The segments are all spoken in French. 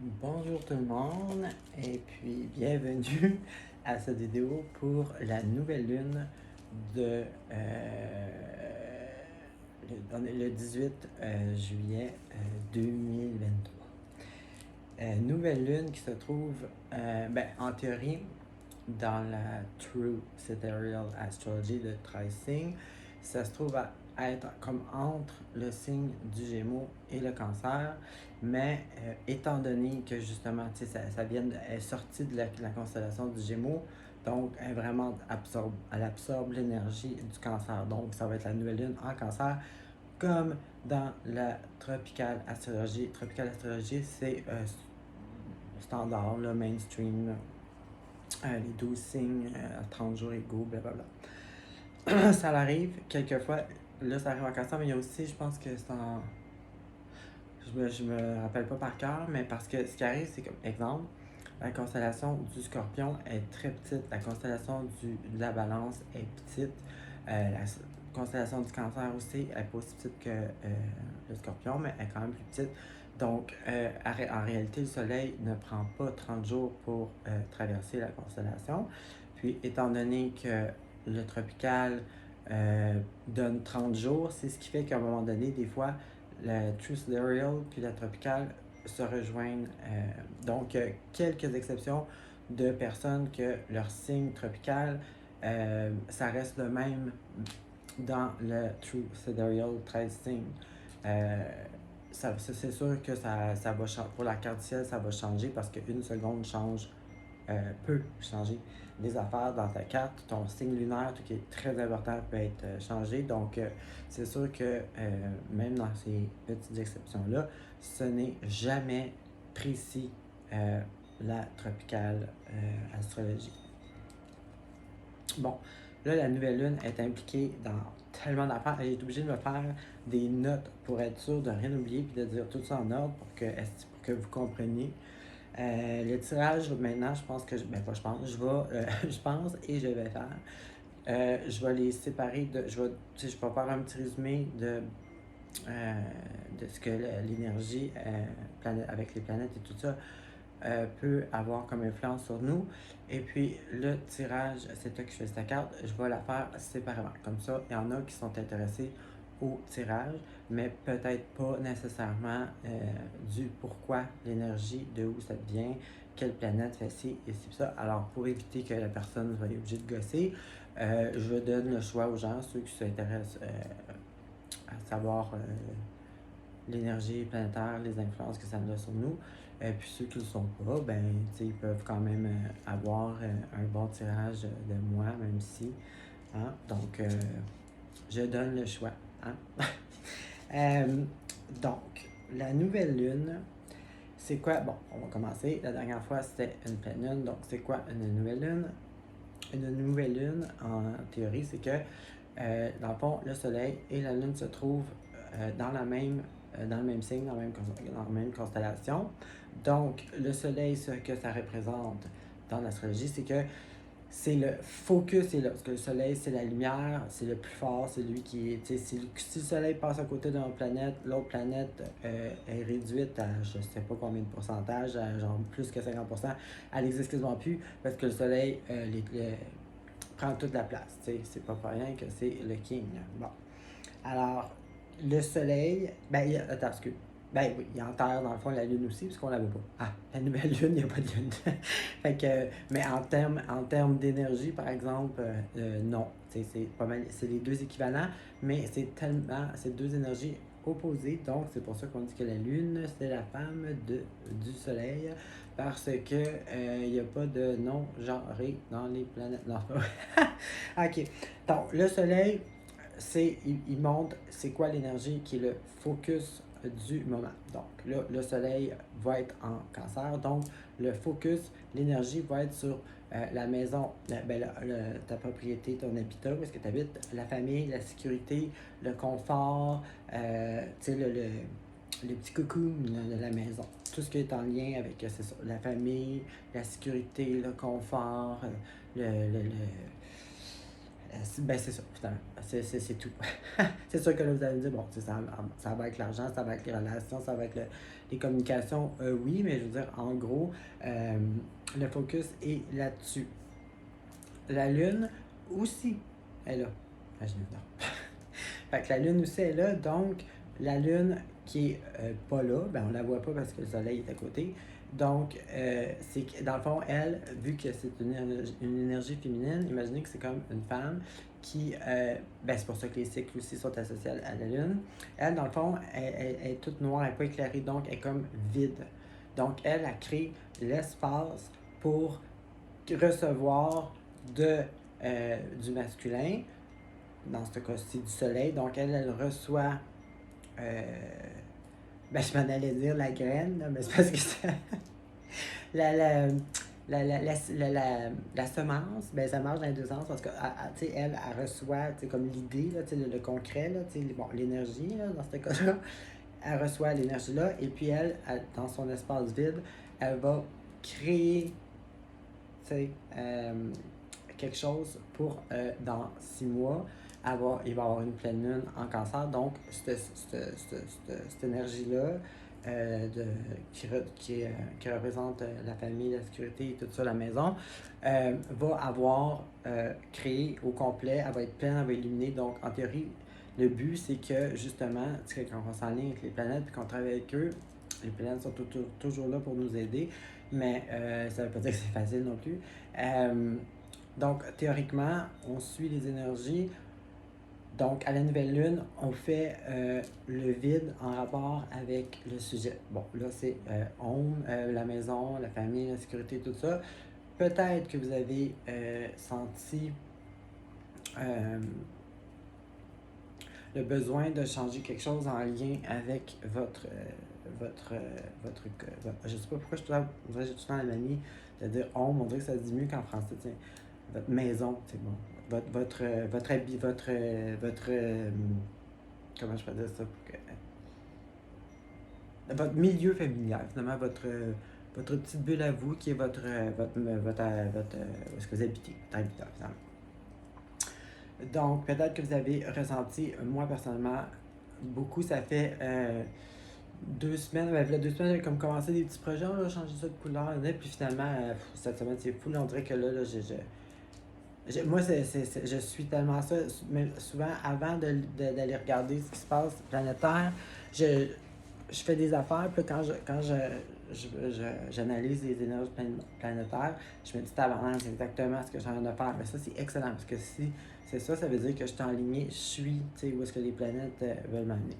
Bonjour tout le monde et puis bienvenue à cette vidéo pour la nouvelle lune de on est le 18 juillet 2023. Nouvelle lune qui se trouve en théorie dans la True Sidereal Astrology de 13 signes. Ça se trouve à être comme entre le signe du Gémeaux et le Cancer, mais étant donné que justement, ça vient elle est sortie de la constellation du Gémeaux, donc elle absorbe l'énergie du Cancer. Donc ça va être la nouvelle lune en Cancer, comme dans la Tropical Astrology. Tropical Astrology, c'est standard, le mainstream, les 12 signes, 30 jours égaux, blablabla. Ça arrive quelquefois, là ça arrive en Cancer, mais il y a aussi, je pense que c'est en. Je me rappelle pas par cœur, mais parce que ce qui arrive, c'est comme exemple, la constellation du Scorpion est très petite, la constellation de la Balance est petite, la constellation du Cancer aussi est pas aussi petite que le Scorpion, mais elle est quand même plus petite. Donc, en réalité, le Soleil ne prend pas 30 jours pour traverser la constellation. Puis, étant donné que le tropical donne 30 jours, c'est ce qui fait qu'à un moment donné, des fois, la True Sidereal puis la Tropicale se rejoignent. Donc, quelques exceptions de personnes que leur signe tropical, ça reste le même dans le True Sidereal 13 signes. Euh, c'est sûr que ça va changer. Pour la carte du ciel, ça va changer parce qu'une seconde peut changer des affaires dans ta carte. Ton signe lunaire, tout qui est très important, peut être changé. Donc, c'est sûr que même dans ces petites exceptions-là, ce n'est jamais précis la tropicale astrologie. Bon, là, la nouvelle lune est impliquée dans tellement d'affaires. J'ai été obligée de me faire des notes pour être sûr de rien oublier puis de dire tout ça en ordre pour que vous compreniez. Le tirage, maintenant, je pense que. Pas je pense, je vais. Je pense et je vais faire. Je vais les séparer je vais faire un petit résumé de ce que l'énergie avec les planètes et tout ça peut avoir comme influence sur nous. Et puis le tirage, c'est toi qui fais ta carte, je vais la faire séparément. Comme ça, il y en a qui sont intéressés au tirage, mais peut-être pas nécessairement du pourquoi l'énergie, de où ça vient, quelle planète fait ci et ci, ça. Alors, pour éviter que la personne soit obligée de gosser, je donne le choix aux gens, ceux qui s'intéressent à savoir l'énergie planétaire, les influences que ça a sur nous. Puis ceux qui ne le sont pas, ben, ils peuvent quand même avoir un bon tirage de moi, même si. Hein? Donc, je donne le choix. Hein? Donc, la nouvelle lune, c'est quoi? Bon, on va commencer. La dernière fois, c'était une pleine lune. Donc, c'est quoi une nouvelle lune? Une nouvelle lune, en théorie, c'est que, dans le fond, le soleil et la lune se trouvent dans le même signe, dans la même constellation. Donc, le soleil, ce que ça représente dans l'astrologie, c'est que c'est le focus est là. Parce que le soleil, c'est la lumière, c'est le plus fort, c'est lui qui est. Si le soleil passe à côté d'une planète, l'autre planète est réduite à je sais pas combien de pourcentage, à genre plus que 50%. Elle n'existe quasiment plus parce que le soleil prend toute la place. C'est pas pour rien que c'est le king. Bon. Alors, le soleil, attends, excuse. Ben oui, il y a en terre, dans le fond, la lune aussi, puisqu'on la veut pas. Ah, la nouvelle lune, il n'y a pas de lune. Fait que, mais en termes d'énergie, par exemple, non. C'est pas mal, c'est les deux équivalents, mais c'est deux énergies opposées. Donc, c'est pour ça qu'on dit que la lune, c'est la femme du soleil, parce que il n'y a pas de nom genré dans les planètes. Non, c'est pas vrai. Ok. Donc, le soleil, il montre c'est quoi l'énergie qui est le focus du moment. Donc là, le soleil va être en cancer, donc le focus, l'énergie va être sur la maison, ta propriété, ton habitat, où est-ce que tu habites, la famille, la sécurité, le confort, le petit cocoon de la maison. Tout ce qui est en lien avec c'est ça, la famille, la sécurité, le confort, le Ben c'est ça, finalement. C'est tout. C'est sûr que là, vous allez me dire, bon, ça va avec l'argent, ça va avec les relations, ça va avec les communications, oui, mais je veux dire, en gros, le focus est là-dessus. La Lune aussi est là. Imaginez-vous. Fait que la Lune aussi est là, donc la Lune qui est pas là, ben on la voit pas parce que le Soleil est à côté. Donc, c'est que dans le fond, elle, vu que c'est une énergie féminine, imaginez que c'est comme une femme qui, ben c'est pour ça que les cycles aussi sont associés à la Lune. Elle, dans le fond, elle est toute noire, elle n'est pas éclairée, donc elle est comme vide. Donc, elle a créé l'espace pour recevoir du masculin, dans ce cas-ci du soleil. Donc, elle reçoit, euh, ben, je m'en allais dire la graine, là, mais c'est parce que c'est la, la, la semence, ben, ça marche dans les deux sens parce que, elle reçoit comme l'idée, là, le concret, là, bon, l'énergie, là, dans ce cas-là. Elle reçoit l'énergie-là et puis elle, dans son espace vide, elle va créer quelque chose pour dans 6 mois. Il va y avoir une pleine lune en cancer. Donc, cette énergie-là qui représente la famille, la sécurité et tout ça, la maison, va avoir créé au complet, elle va être pleine, elle va illuminer. Donc, en théorie, le but, c'est que justement, quand on s'enligne avec les planètes et qu'on travaille avec eux, les planètes sont toujours là pour nous aider, mais ça ne veut pas dire que c'est facile non plus. Donc, théoriquement, on suit les énergies. Donc, à la nouvelle lune, on fait le vide en rapport avec le sujet. Bon, là, c'est home, la maison, la famille, la sécurité, tout ça. Peut-être que vous avez senti le besoin de changer quelque chose en lien avec je sais pas pourquoi j'ai tout le temps la manie de dire home, on dirait que ça se dit mieux qu'en français, tiens. Votre maison, c'est bon. Comment je peux dire ça pour que. Votre milieu familial, finalement, votre petite bulle à vous qui est où est-ce que vous habitez, votre habitat, finalement. Donc, peut-être que vous avez ressenti, moi personnellement, beaucoup, ça fait 2 semaines, là, 2 semaines, j'avais comme commencé des petits projets, on va changer ça de couleur, puis finalement, cette semaine, c'est fou, là, on dirait que là moi, je suis tellement ça, mais souvent, avant d'aller regarder ce qui se passe planétaire, je fais des affaires, puis quand j'analyse les énergies planétaires, je me dis, tabarnak, c'est exactement ce que j'ai envie de faire. Mais ça, c'est excellent, parce que si c'est ça, ça veut dire que je suis en ligne, je suis, où est-ce que les planètes veulent m'amener.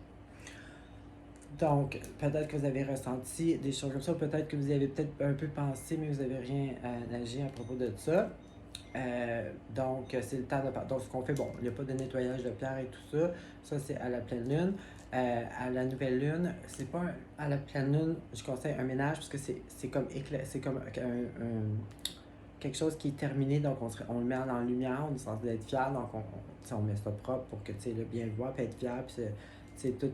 Donc, peut-être que vous avez ressenti des choses comme ça, peut-être que vous y avez peut-être un peu pensé, mais vous n'avez rien agi à propos de ça. Donc, c'est le temps de partir. Donc, ce qu'on fait, bon, il n'y a pas de nettoyage de pierre et tout ça. Ça, c'est à la pleine lune. À la nouvelle lune, c'est pas à la pleine lune, je conseille un ménage parce que c'est comme quelque chose qui est terminé. Donc, on le met en lumière, on est censé être fier. Donc, on met ça propre pour que tu le bien le voir, puis être fier, puis c'est tout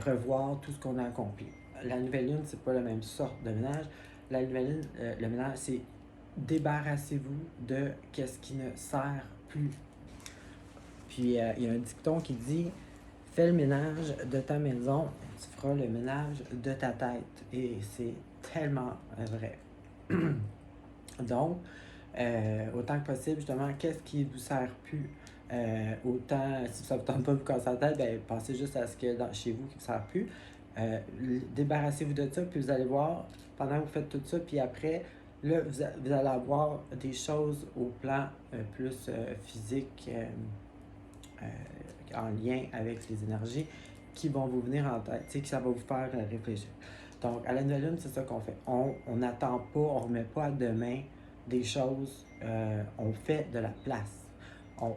revoir tout ce qu'on a accompli. La nouvelle lune, c'est pas la même sorte de ménage. La nouvelle lune, le ménage, c'est débarrassez-vous de qu'est-ce qui ne sert plus. Puis il y a un dicton qui dit fais le ménage de ta maison, tu feras le ménage de ta tête. Et c'est tellement vrai. Donc, autant que possible, justement, qu'est-ce qui ne vous sert plus? Autant, si ça ne vous tente pas de vous casser la tête, ben, pensez juste à ce que chez vous qui ne vous sert plus. Débarrassez-vous de ça, puis vous allez voir, pendant que vous faites tout ça, puis après, là, vous allez avoir des choses au plan plus physique, en lien avec les énergies, qui vont vous venir en tête, que ça va vous faire réfléchir. Donc, à la nouvelle lune, c'est ça qu'on fait. On n'attend pas, on ne remet pas à demain des choses, on fait de la place. On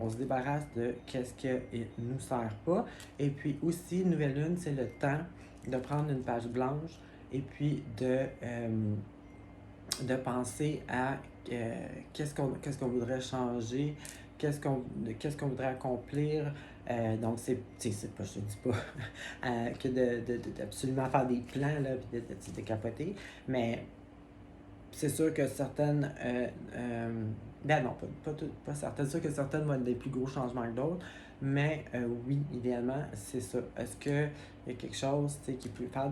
se débarrasse de qu'est-ce qui ne nous sert pas. Et puis aussi, nouvelle lune, c'est le temps de prendre une page blanche et puis de penser à qu'est-ce qu'on voudrait changer, qu'est-ce qu'on voudrait accomplir. Donc, c'est pas, je te dis pas que d'absolument faire des plans, là, puis de capoter, mais C'est sûr que certaines, ben non, pas certaines. C'est sûr que certaines vont être des plus gros changements que d'autres, mais oui, idéalement, c'est ça. Est-ce qu'il y a quelque chose, tu sais, qui peut faire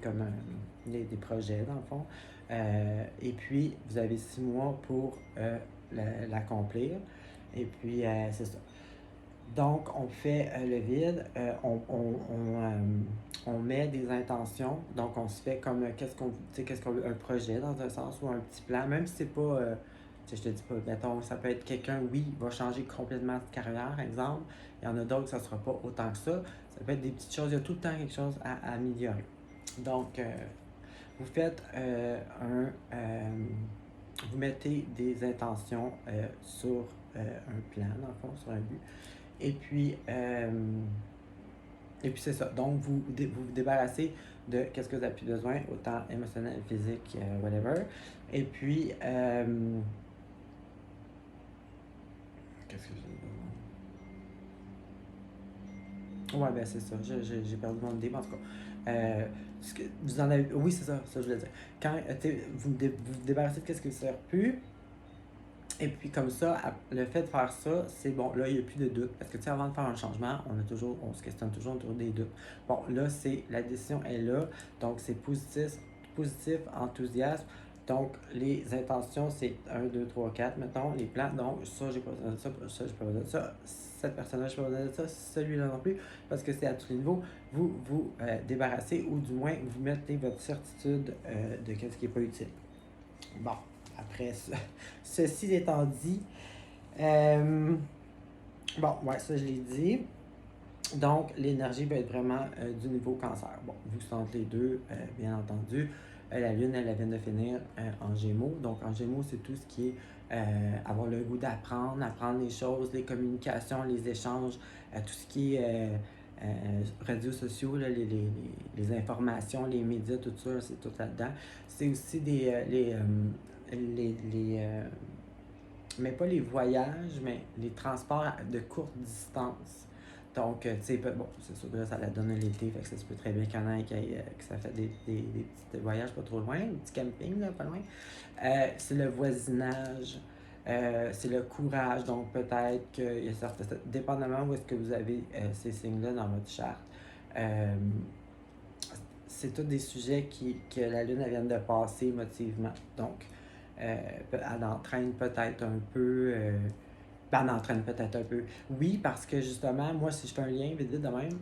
comme, des projets, dans le fond, et puis vous avez 6 mois pour l'accomplir, et puis c'est ça. Donc, on fait le vide, on met des intentions, donc on se fait comme qu'est-ce qu'on veut, un projet dans un sens ou un petit plan, même si c'est pas, tu sais, je te dis pas, mettons, ça peut être quelqu'un, oui, va changer complètement de carrière, exemple, il y en a d'autres, ça sera pas autant que ça peut être des petites choses, il y a tout le temps quelque chose à améliorer. Donc, vous faites vous mettez des intentions sur un plan, dans le fond, sur un but. Et puis, c'est ça. Donc, vous débarrassez de qu'est-ce que vous avez plus besoin, autant émotionnel, physique, whatever. Et puis, qu'est-ce que j'ai... Ouais, ben c'est ça. J'ai perdu mon idée, mais en tout cas. Vous en avez... Oui, c'est ça, ça je voulais dire. Quand vous débarrassez de qu'est-ce que vous ne sert plus, et puis comme ça, le fait de faire ça, c'est bon, là, il n'y a plus de doute. Parce que tu sais, avant de faire un changement, on se questionne toujours autour des doutes. Bon, là, la décision est là, donc c'est positif, enthousiasme. Donc, les intentions, c'est 1, 2, 3, 4, mettons, les plans. Donc, ça, j'ai pas besoin de ça, ça, j'ai pas besoin de ça. Cette personne-là, j'ai pas besoin de ça, celui-là non plus, parce que c'est à tous les niveaux. Vous débarrassez, ou du moins, vous mettez votre certitude de ce qui n'est pas utile. Bon, après ça, ceci étant dit, bon, ouais, ça je l'ai dit. Donc, l'énergie va être vraiment du niveau cancer. Bon, vous sentez les deux, bien entendu. La lune, elle vient de finir en Gémeaux. Donc, en Gémeaux, c'est tout ce qui est avoir le goût apprendre les choses, les communications, les échanges, tout ce qui est réseaux sociaux, là, les informations, les médias, tout ça, c'est tout là-dedans. C'est aussi mais pas les voyages, mais les transports de courte distance. Donc, tu sais, bon, c'est sûr que là, ça la donne l'été, fait que ça se peut très bien qu'il y en ait que ça fait des petits voyages pas trop loin, des petits campings, là, pas loin. C'est le voisinage, c'est le courage, donc peut-être qu'il y a certains, dépendamment où est-ce que vous avez ces signes-là dans votre charte, c'est tous des sujets que la Lune elle vient de passer émotivement. Donc, elle entraîne peut-être un peu. Elle entraîne peut-être un peu. Oui, parce que justement, moi, si je fais un lien vite de même,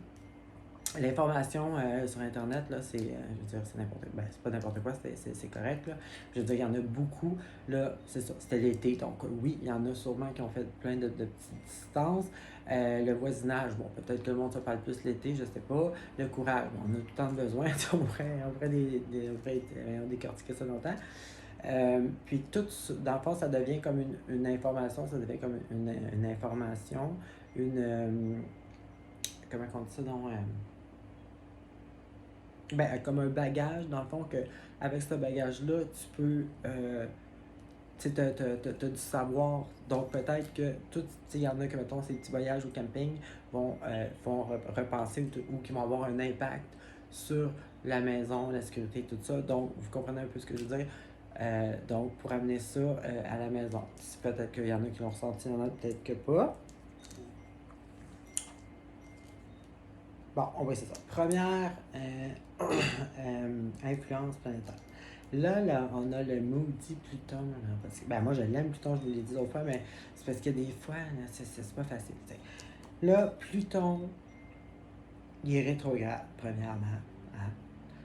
l'information sur Internet, là, c'est, je veux dire, c'est n'importe quoi. Ben, c'est pas n'importe quoi, c'est correct, là. Je veux dire, il y en a beaucoup, là, c'est ça, c'était l'été, donc oui, il y en a sûrement qui ont fait plein de petites distances. Le voisinage, bon, peut-être que le monde se parle plus l'été, je sais pas. Le courage, bon, on a tout le temps besoin, on pourrait décortiquer ça longtemps. Puis tout, dans le fond, ça devient comme une information, ça devient comme une information, comment on dit ça, donc, comme un bagage, dans le fond, que avec ce bagage-là, tu peux, tu sais, t'as du savoir. Donc peut-être que il y en a que, mettons, ces petits voyages au camping vont repenser ou qui vont avoir un impact sur la maison, la sécurité, tout ça. Donc, vous comprenez un peu ce que je veux dire. Donc, pour amener ça à la maison. Peut-être qu'il y en a qui l'ont ressenti, il y en a peut-être que pas. Bon, on va essayer ça. Première influence planétaire. Là, on a le maudit Pluton. Là, parce que, moi, je l'aime, Pluton, je vous l'ai dit l'autre fois, mais c'est parce que des fois, là, c'est pas facile. T'sais. Là, Pluton, il est rétrograde, premièrement. Hein?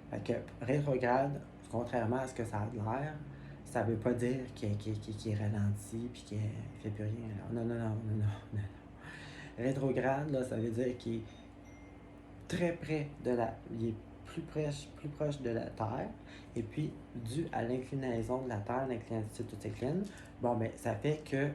Fait que rétrograde, contrairement à ce que ça a l'air, ça veut pas dire qu'il est ralenti puis qu'il fait plus rien. Non. Rétrograde, là, ça veut dire qu'il est très près il est plus proche de la Terre, et puis dû à l'inclinaison de la Terre, l'inclination tout s'incline, bon, ben, ça fait que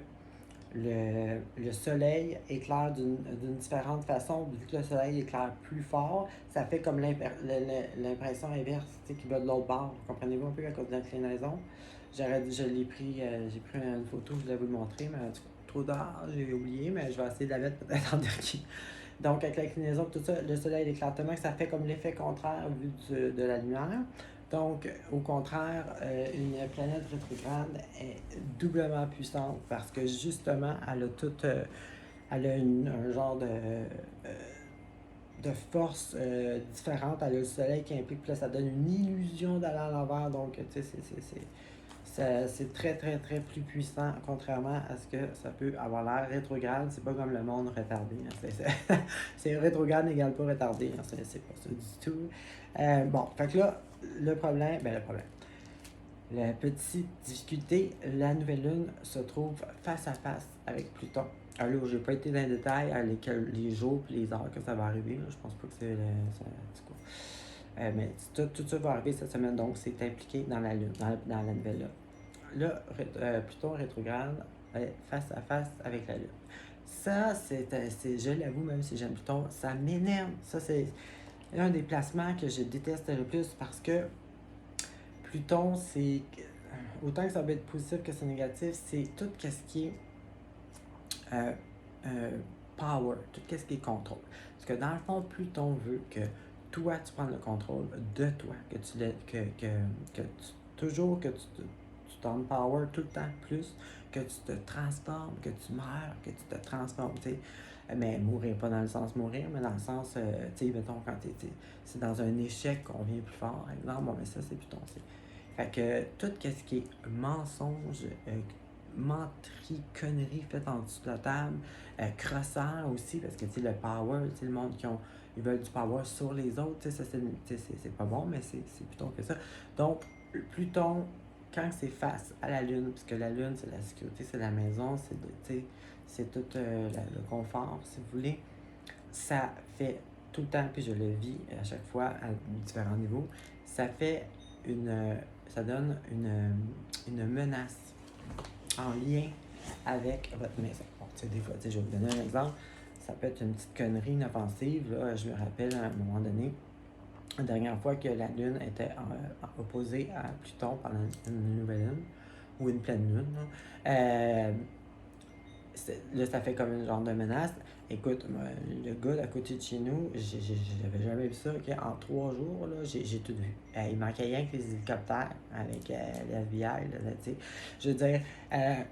le soleil éclaire d'une différente façon. Vu que le soleil éclaire plus fort, ça fait comme l'impression inverse, tu sais, qui va de l'autre bord. Comprenez-vous un peu à cause de l'inclinaison? J'ai pris une photo, je voulais vous le montrer, mais trop tard, j'ai oublié, mais je vais essayer de la mettre peut-être en dernier. Donc, avec l'inclinaison, tout ça, le soleil éclaire tellement que ça fait comme l'effet contraire vu de la lumière. Donc, au contraire, une planète rétrograde est doublement puissante parce que justement, elle a toute, elle a un genre de force différente. Elle a le soleil qui implique, puis là, ça donne une illusion d'aller à l'envers. Donc, tu sais, c'est très, très, très plus puissant, contrairement à ce que ça peut avoir l'air rétrograde. C'est pas comme le monde retardé. Hein. C'est rétrograde n'égale pas retardé. Hein. C'est pas ça du tout. Bon, fait que là, le problème, la petite difficulté, la nouvelle lune se trouve face à face avec Pluton. Alors là, j'ai pas été dans les détails à les jours et les heures que ça va arriver. Là. Je pense pas que c'est mais tout ça va arriver cette semaine, donc c'est impliqué dans la lune, dans la nouvelle lune. Là, Pluton rétrograde face à face avec la lune. Ça, je l'avoue, même si j'aime Pluton, ça m'énerve. Ça, c'est un des placements que je déteste le plus parce que Pluton, c'est autant que ça peut être positif que c'est négatif, c'est tout ce qui est power, tout ce qui est contrôle. Parce que dans le fond, Pluton veut que toi, tu prennes le contrôle de toi, que toujours que tu t'empower tout le temps plus, que tu te transformes, que tu meurs, que tu te transformes, tu sais. Mais mourir, pas dans le sens mourir, mais dans le sens, tu sais, mettons, quand c'est dans un échec qu'on vient plus fort, par exemple, bon, mais ça, c'est Pluton. Fait que tout ce qui est mensonge, menterie, connerie faite en dessous de la table, crossant aussi, parce que tu sais, le power, tu sais, le monde ils veulent du power sur les autres, tu sais, ça c'est pas bon, mais c'est Pluton que ça. Donc, Pluton, quand c'est face à la Lune, parce que la Lune, c'est la sécurité, c'est la maison, c'est tout le confort, si vous voulez, ça fait tout le temps, puis je le vis à chaque fois à différents niveaux, ça fait ça donne une menace en lien avec votre maison. Bon, tu sais, des fois, je vais vous donner un exemple. Ça peut être une petite connerie inoffensive. Là. Je me rappelle à un moment donné, la dernière fois que la Lune était opposée à Pluton pendant une nouvelle Lune, ou une pleine Lune. Là, ça fait comme une genre de menace. Écoute, le gars d'à côté de chez nous, j'avais jamais vu ça. Okay? En 3 jours, là, j'ai tout vu. Il manquait rien que les hélicoptères avec la FBI. Là, je veux dire,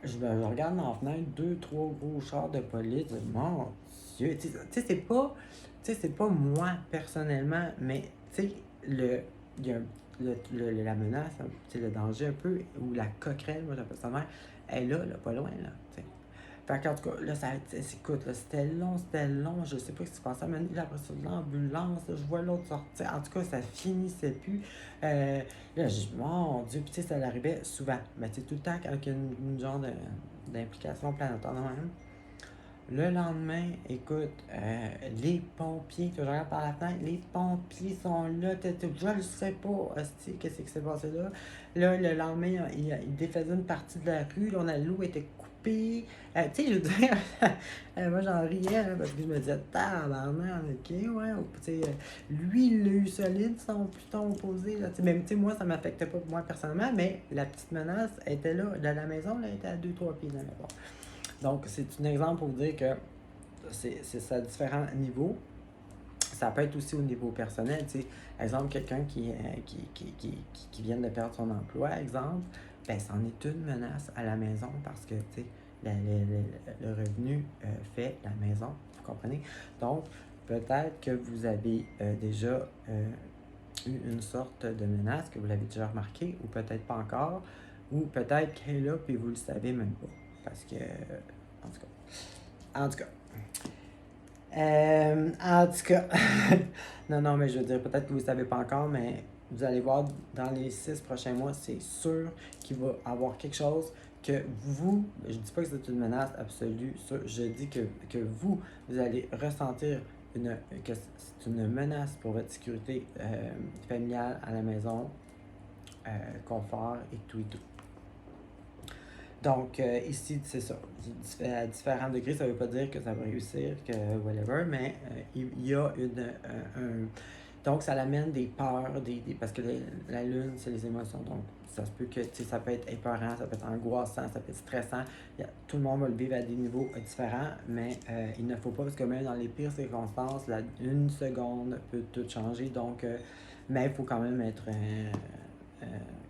je regarde dans la fenêtre, 2, 3 gros chars de police. Mon Dieu, tu sais, c'est pas moi personnellement, mais tu sais, il y a la menace, le danger un peu, ou la coquerelle, moi j'appelle ça même, elle est là, pas loin, là. T'sais. Fait qu'en tout cas, là, écoute, là, c'était long, je sais pas ce qui se passait. Mais là, après ça, l'ambulance, là, je vois l'autre sortir. En tout cas, ça finissait plus. Là, je dis, mon Dieu, puis tu sais, ça arrivait souvent. Mais tu sais, tout le temps, quand il y a une genre d'implication planétaire de même. Le lendemain, écoute, les pompiers, que je regarde par la fenêtre, les pompiers sont là, je le sais pas, hostie, qu'est-ce qui s'est passé là. Là, le lendemain, il défaisait une partie de la rue, là, l'eau était coupée. Tu sais, je veux dire, moi j'en riais, là, parce que je me disais, tabarnak, ok, ouais, tu sais, lui, il l'a eu solide, son Pluton opposé, là, même, tu sais, moi, ça m'affectait pas, moi, personnellement, mais la petite menace était là, de la maison, là, elle était à 2, 3 pieds de la maison. Donc, c'est un exemple pour vous dire que c'est à différents niveaux. Ça peut être aussi au niveau personnel. Tu sais, exemple, quelqu'un qui vient de perdre son emploi, exemple, ben, c'en est une menace à la maison parce que, tu sais, le revenu fait la maison, vous comprenez? Donc, peut-être que vous avez déjà eu une sorte de menace, que vous l'avez déjà remarqué, ou peut-être pas encore, ou peut-être qu'elle est là et vous le savez même pas. Parce que, en tout cas. En tout cas. non, mais je veux dire, peut-être que vous ne savez pas encore, mais vous allez voir dans les 6 prochains mois, c'est sûr qu'il va y avoir quelque chose que vous, je dis pas que c'est une menace absolue, je dis que vous allez ressentir que c'est une menace pour votre sécurité familiale à la maison, confort et tout et tout. Donc, ici, c'est ça. À différents degrés, ça ne veut pas dire que ça va réussir, que whatever, mais il y a donc, ça l'amène des peurs, parce que la Lune, c'est les émotions. Donc, ça se peut que ça peut être épeurant, ça peut être angoissant, ça peut être stressant. Tout le monde va le vivre à des niveaux différents, mais il ne faut pas, parce que même dans les pires circonstances, une seconde peut tout changer. Donc, mais il faut quand même être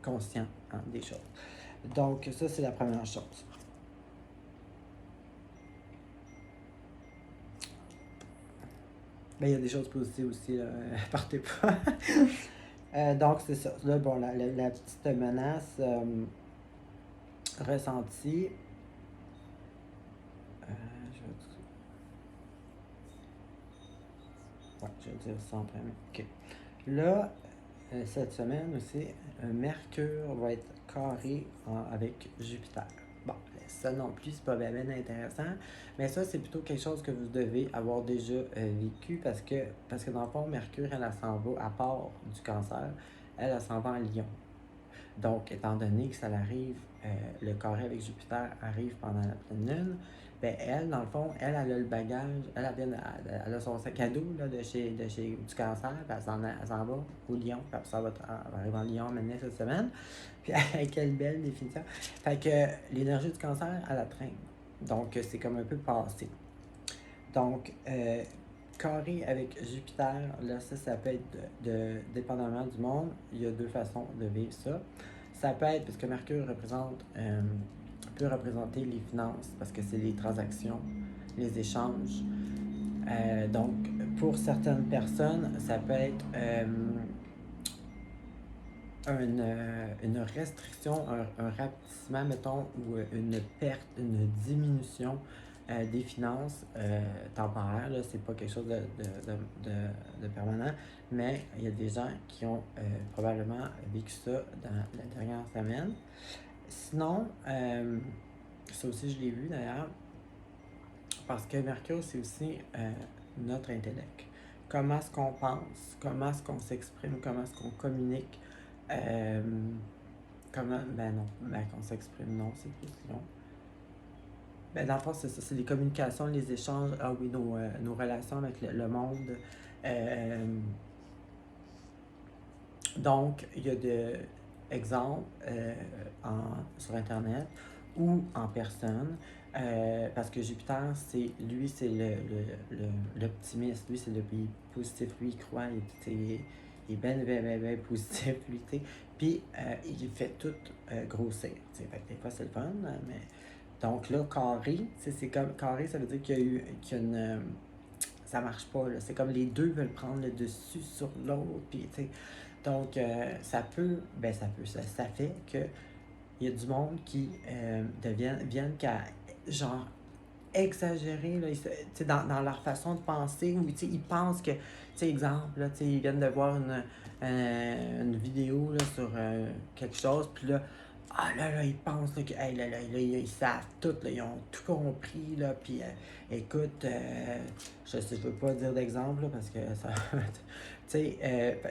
conscient des choses. Donc, ça, c'est la première chose. Mais il y a des choses positives aussi, là, partez pas. Donc, c'est ça. Là, bon, la petite menace ressentie. Je vais dire ça en premier. OK. Là, cette semaine aussi, Mercure va être carré avec Jupiter. Bon, ça non plus, c'est pas bien intéressant, mais ça, c'est plutôt quelque chose que vous devez avoir déjà vécu parce que dans le fond, Mercure, elle s'en va, à part du Cancer, elle s'en va en Lion. Donc, étant donné que ça arrive, le carré avec Jupiter arrive pendant la pleine lune, ben elle, dans le fond, elle a le bagage, elle a son sac à dos là, du Cancer, puis elle s'en va au Lion, puis ça va arriver en Lion maintenant cette semaine. Puis quelle belle définition. Fait que l'énergie du Cancer, elle la traîne. Donc, c'est comme un peu passé. Donc, carré avec Jupiter, là, ça peut être dépendamment du monde. Il y a deux façons de vivre ça. Ça peut être, parce que Mercure peut représenter les finances, parce que c'est les transactions, les échanges. Donc, pour certaines personnes, ça peut être une restriction, un rapetissement, mettons, ou une perte, une diminution des finances temporaires. Là, c'est pas quelque chose de permanent, mais il y a des gens qui ont probablement vécu ça dans la dernière semaine. Sinon, ça aussi je l'ai vu d'ailleurs, parce que Mercure, c'est aussi notre intellect. Comment est-ce qu'on pense, comment est-ce qu'on s'exprime, comment est-ce qu'on communique, comment, qu'on s'exprime, non, c'est plus long. Dans le fond, c'est ça, c'est les communications, les échanges, nos relations avec le monde. Donc, il y a des exemples sur Internet ou en personne, parce que Jupiter, c'est l'optimiste, lui, c'est le pays positif, lui, il croit, il est ben positif, lui, tu sais. Puis, il fait tout grossir, tu sais. Fait que des fois, c'est le fun, mais... Donc là, carré, c'est comme... Carré, ça veut dire qu'il y a une... ça marche pas, là. C'est comme les deux veulent prendre le dessus sur l'autre, puis, tu sais... Donc, ça fait que il y a du monde qui viennent qu'à, genre, exagérer là, dans leur façon de penser, ou ils pensent que, exemple, là, ils viennent de voir une vidéo là, sur quelque chose, puis là, ils pensent là, que, hey, là, ils savent tout, là, ils ont tout compris, là, puis écoute, je veux pas dire d'exemple, là, parce que ça...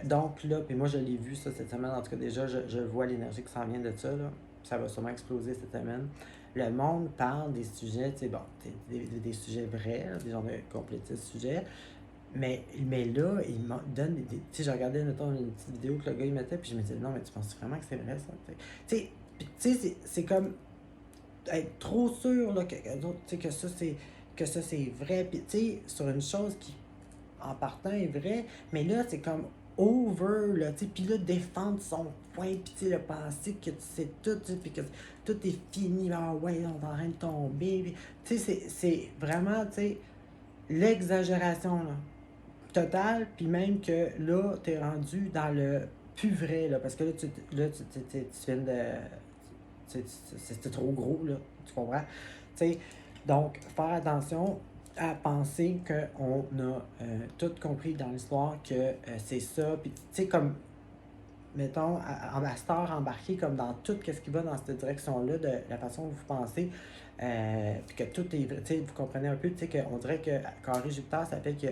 donc là, puis moi je l'ai vu ça cette semaine, en tout cas déjà, je vois l'énergie qui s'en vient de ça, là. Ça va sûrement exploser cette semaine. Le monde parle des sujets, des sujets vrais, là, des genres de complétistes sujets, mais là, il me donne des... Tu sais, j'ai regardé, mettons, une petite vidéo que le gars, il mettait, puis je me disais, non, mais tu penses vraiment que c'est vrai, ça? Tu sais, c'est comme être trop sûr, là, que ça, c'est vrai, puis tu sais, sur une chose qui, en partant, est vraie, mais là, c'est comme over, là, tu sais, puis là, défendre son point, puis tu sais, le penser que tu sais tout, tu sais, puis que tout est fini, ah ouais, on est en train de tomber, tu sais, c'est vraiment, tu sais, l'exagération, là, totale, puis même que là, t'es rendu dans le plus vrai, là, parce que là, tu viens de... C'était trop gros, là, tu comprends? Tu sais, donc, faire attention à penser qu'on a tout compris dans l'histoire, que c'est ça, puis tu sais, comme, mettons, à cette heure, embarqué comme dans tout ce qui va dans cette direction-là, de la façon dont vous pensez, puis que tout est vrai, tu sais, vous comprenez un peu, tu sais, qu'on dirait que carré Jupiter, ça fait que,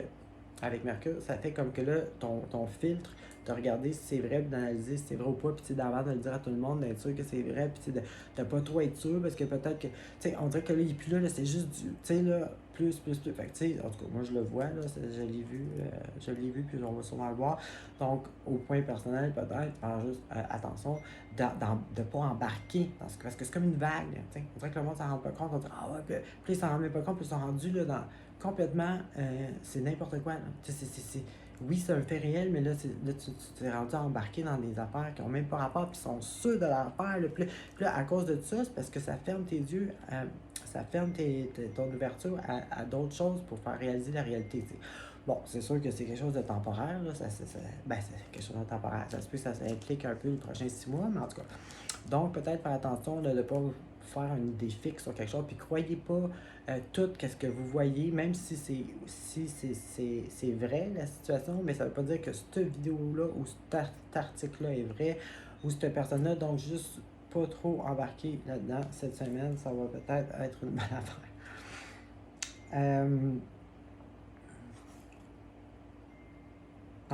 avec Mercure, ça fait comme que là, ton filtre, de regarder si c'est vrai, puis d'analyser si c'est vrai ou pas, puis d'avant de le dire à tout le monde, d'être sûr que c'est vrai, puis de pas trop être sûr, parce que peut-être que, tu sais, on dirait que là, il est plus là, c'est juste du, tu sais, là, plus. Fait que, tu sais, en tout cas, moi, je le vois, là, je l'ai vu, puis on va sûrement le voir. Donc, au point personnel, peut-être, faire juste attention de ne pas embarquer dans parce que c'est comme une vague, tu sais. On dirait que le monde s'en rend pas compte, on dirait, ah ouais, puis ils s'en rendent même pas compte, puis ils sont rendus, là, dans complètement, c'est n'importe quoi, là. Tu sais, oui, c'est un fait réel, mais là, tu t'es rendu embarqué dans des affaires qui n'ont même pas rapport, puis sont sûrs de leur faire. Puis là, à cause de ça, c'est parce que ça ferme tes yeux, ça ferme ton ouverture à d'autres choses pour faire réaliser la réalité. T'sais. Bon, c'est sûr que c'est quelque chose de temporaire, là, c'est quelque chose de temporaire. Ça se peut que ça s'implique un peu les prochains 6 mois, mais en tout cas. Donc, peut-être faire attention de ne pas faire une idée fixe sur quelque chose, puis croyez pas tout ce que vous voyez, même si c'est vrai la situation, mais ça veut pas dire que cette vidéo-là ou cet article-là est vrai, ou cette personne-là, donc juste pas trop embarquer là-dedans cette semaine, ça va peut-être être une bonne affaire.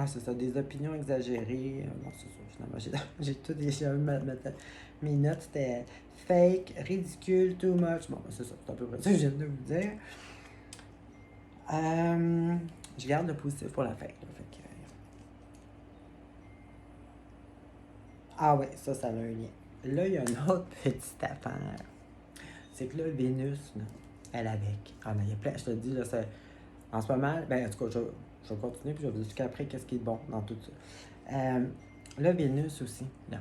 C'est ça, des opinions exagérées. Bon, c'est ça, finalement, j'ai tout déjà mes notes, c'était fake, ridicule, too much. Bon, c'est ça, c'est à peu près ça que je viens de vous dire. Je garde le positif pour la fin. Ah ouais, ça a un lien. Là, il y a une autre petite affaire. C'est que là, Vénus, là, elle avec. Ah non, il y a plein, je te dis, là, en ce moment, ben, en tout cas, je vais continuer, puis je vais vous expliquer après qu'est-ce qui est bon dans tout ça. Là, Vénus aussi, non.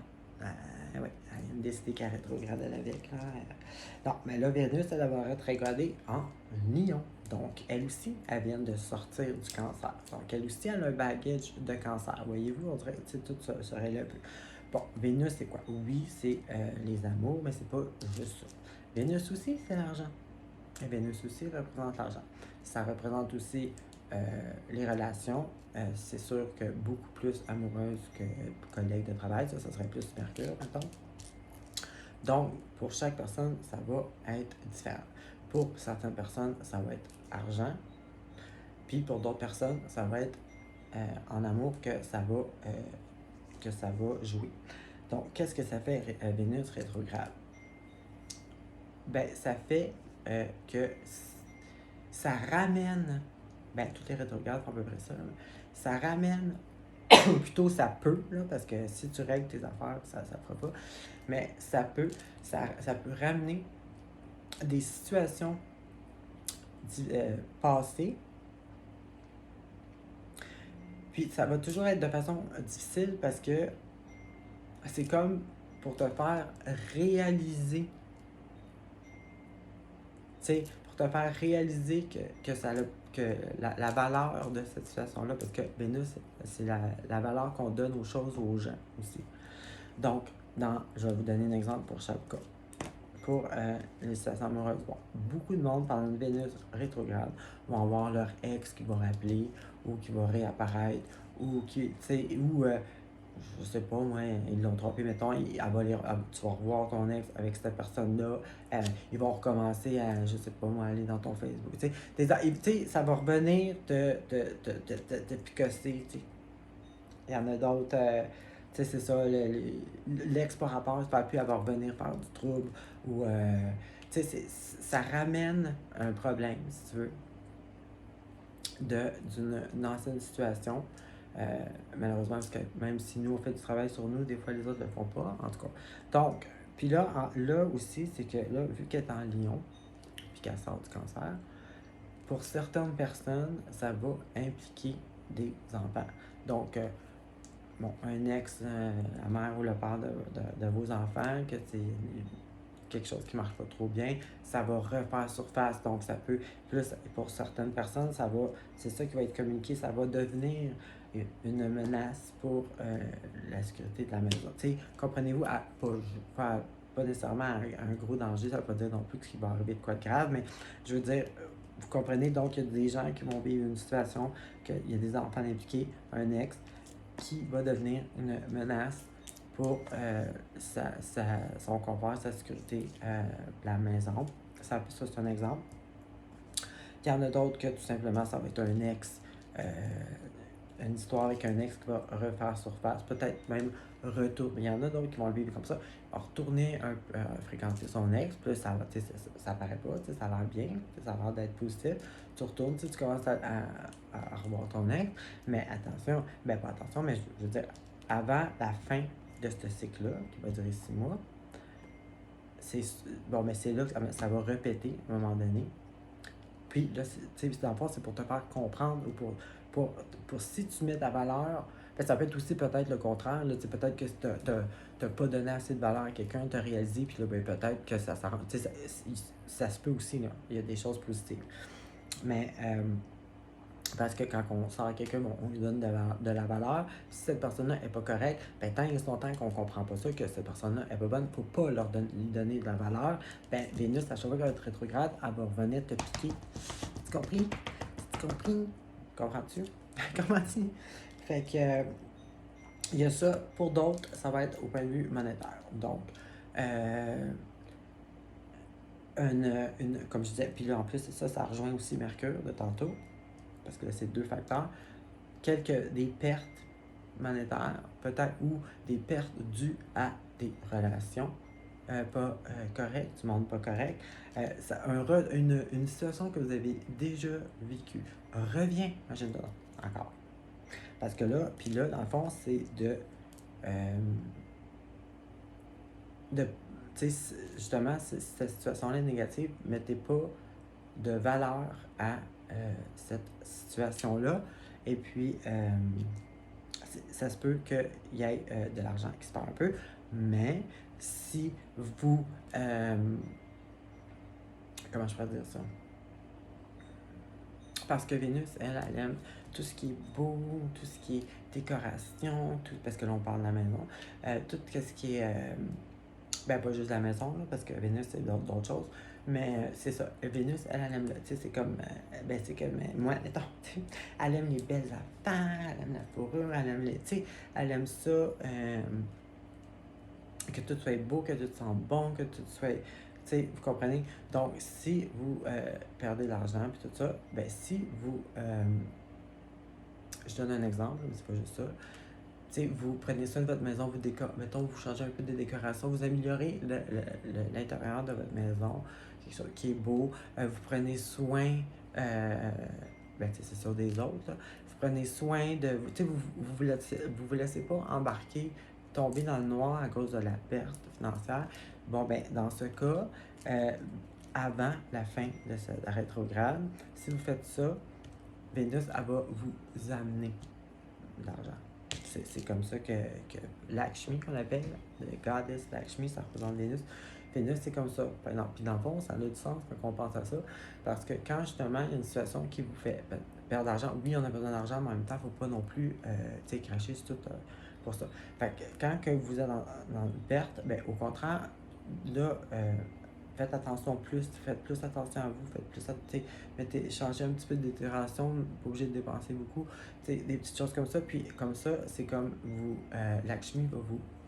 Oui, elle a décidé qu'elle rétrograde avec. Là. Non, mais là, Vénus, elle va rétrograder en Lion. Donc, elle aussi, elle vient de sortir du cancer. Donc, elle aussi, elle a un baggage de cancer. Voyez-vous, on dirait que tout ça serait là un peu. Bon, Vénus, c'est quoi? Oui, c'est les amours, mais c'est pas juste ça. Vénus aussi, c'est l'argent. Et Vénus aussi représente l'argent. Ça représente aussi les relations. C'est sûr que beaucoup plus amoureuse que collègue de travail. Ça serait plus Mercure, mettons. Donc, pour chaque personne, ça va être différent. Pour certaines personnes, ça va être argent. Puis pour d'autres personnes, ça va être en amour que ça va jouer. Donc, qu'est-ce que ça fait Vénus rétrograde? Ben, ça fait que ça ramène, ben, toutes les rétrogrades font à peu près ça, là, ça ramène, plutôt ça peut, là, parce que si tu règles tes affaires, ça ne fera pas, mais ça peut ramener des situations passées, puis ça va toujours être de façon difficile parce que c'est comme pour te faire réaliser, tu sais, pour te faire réaliser que la valeur de cette situation-là, parce que Vénus, c'est la valeur qu'on donne aux choses, aux gens aussi. Donc, je vais vous donner un exemple pour chaque cas. Pour les situations amoureuses, bon, beaucoup de monde pendant une Vénus rétrograde vont avoir leur ex qui va rappeler ou qui va réapparaître ou qui, tu sais, ou je sais pas, moi, ils l'ont trompé, mettons, tu vas revoir ton ex avec cette personne-là, ils vont recommencer à, je sais pas, moi, aller dans ton Facebook, tu sais, ça va revenir te picosser, tu sais. Il y en a d'autres, tu sais, c'est ça, l'ex par rapport, ça peut plus avoir revenir faire du trouble, ou, tu sais, ça ramène un problème, si tu veux, d'une ancienne situation. Malheureusement, parce que même si nous, on fait du travail sur nous, des fois, les autres ne le font pas, en tout cas. Donc, puis là, là aussi, c'est que là, vu qu'elle est en Lion, puis qu'elle sort du cancer, pour certaines personnes, ça va impliquer des enfants. Donc, bon, un ex, la mère ou le père de vos enfants, que c'est quelque chose qui marche pas trop bien, ça va refaire surface. Donc, ça peut, plus pour certaines personnes, c'est ça qui va être communiqué, ça va devenir une menace pour la sécurité de la maison. Tu sais, comprenez-vous, pas nécessairement un gros danger, ça ne veut pas dire non plus qu'il va arriver de quoi de grave, mais je veux dire, vous comprenez, donc il y a des gens qui vont vivre une situation, qu'il y a des enfants impliqués, un ex, qui va devenir une menace pour son confort, sa sécurité de la maison. Ça c'est un exemple. Il y en a d'autres que tout simplement, ça va être un ex, une histoire avec un ex qui va refaire surface, peut-être même retourner. Il y en a d'autres qui vont le vivre comme ça. Retourner fréquenter son ex, puis là, ça paraît pas, ça a l'air bien, ça a l'air d'être positif. Tu retournes, tu commences à revoir ton ex, mais attention, ben pas attention, mais je veux dire, avant la fin de ce cycle-là, qui va durer 6 mois, mais c'est là que ça va répéter à un moment donné. Puis là, tu sais, dans le fond, c'est pour te faire comprendre ou pour si tu mets ta valeur, ben, ça peut être aussi peut-être le contraire. Là, peut-être que tu n'as pas donné assez de valeur à quelqu'un, tu as réalisé, puis là, ben, peut-être que ça s'arrange. Ça se peut aussi, là. Il y a des choses positives. Mais parce que quand on sort à quelqu'un, bon, on lui donne de la valeur. Si cette personne-là n'est pas correcte, ben, tant et longtemps qu'on ne comprend pas ça, que cette personne-là n'est pas bonne, il ne faut pas lui donner de la valeur. Ben, Vénus, à chaque fois qu'elle va être rétrograde, elle va revenir te piquer. Tu compris? Tu compris? Comprends-tu? Comment-tu? Fait que, il y a ça. Pour d'autres, ça va être au point de vue monétaire. Donc, comme je disais, puis là, en plus, ça rejoint aussi Mercure de tantôt, parce que là, c'est 2 facteurs. Des pertes monétaires, peut-être, ou des pertes dues à des relations pas correctes, du monde pas correct. Une situation que vous avez déjà vécue revient, imagine-toi, encore. Parce que là, puis là, dans le fond, c'est tu sais, justement, cette situation-là est négative, mettez pas de valeur à cette situation-là. Et puis, ça se peut qu'il y ait de l'argent qui se perd un peu, mais si vous... comment je peux dire ça? Parce que Vénus, elle aime tout ce qui est beau, tout ce qui est décoration, parce que là, on parle de la maison, tout ce qui est... ben, pas juste la maison, là, parce que Vénus, c'est d'autres choses. Mais c'est ça. Vénus, elle aime, tu sais, c'est comme, ben, c'est comme, moi, mettons, elle aime les belles affaires, elle aime la fourrure, elle aime tu sais, elle aime ça, que tout soit beau, que tout soit bon, que tout soit, tu sais, vous comprenez? Donc, si vous perdez de l'argent, puis tout ça, ben, si vous, je donne un exemple, mais c'est pas juste ça. T'sais, vous prenez soin de votre maison, mettons, vous changez un peu de décoration, vous améliorez l'intérieur de votre maison, quelque chose qui est beau, vous prenez soin, ben, c'est sur des autres, là. Vous prenez soin de vous, vous laissez pas embarquer, tomber dans le noir à cause de la perte financière. Bon, ben, dans ce cas, avant la fin de la rétrograde, si vous faites ça, Vénus, elle va vous amener de l'argent. C'est comme ça que Lakshmi, qu'on appelle, le goddess Lakshmi, ça représente Vénus. Vénus, c'est comme ça. Puis dans le fond, ça a du sens quand on pense à ça. Parce que quand justement, il y a une situation qui vous fait perdre d'argent, oui, on a besoin d'argent, mais en même temps, il ne faut pas non plus cracher sur tout pour ça. Fait que quand que vous êtes dans une perte, ben, au contraire, là, faites attention faites plus attention à vous, faites plus changez un petit peu de décoration, pas obligé de dépenser beaucoup, des petites choses comme ça, puis comme ça, c'est comme vous, Lakshmi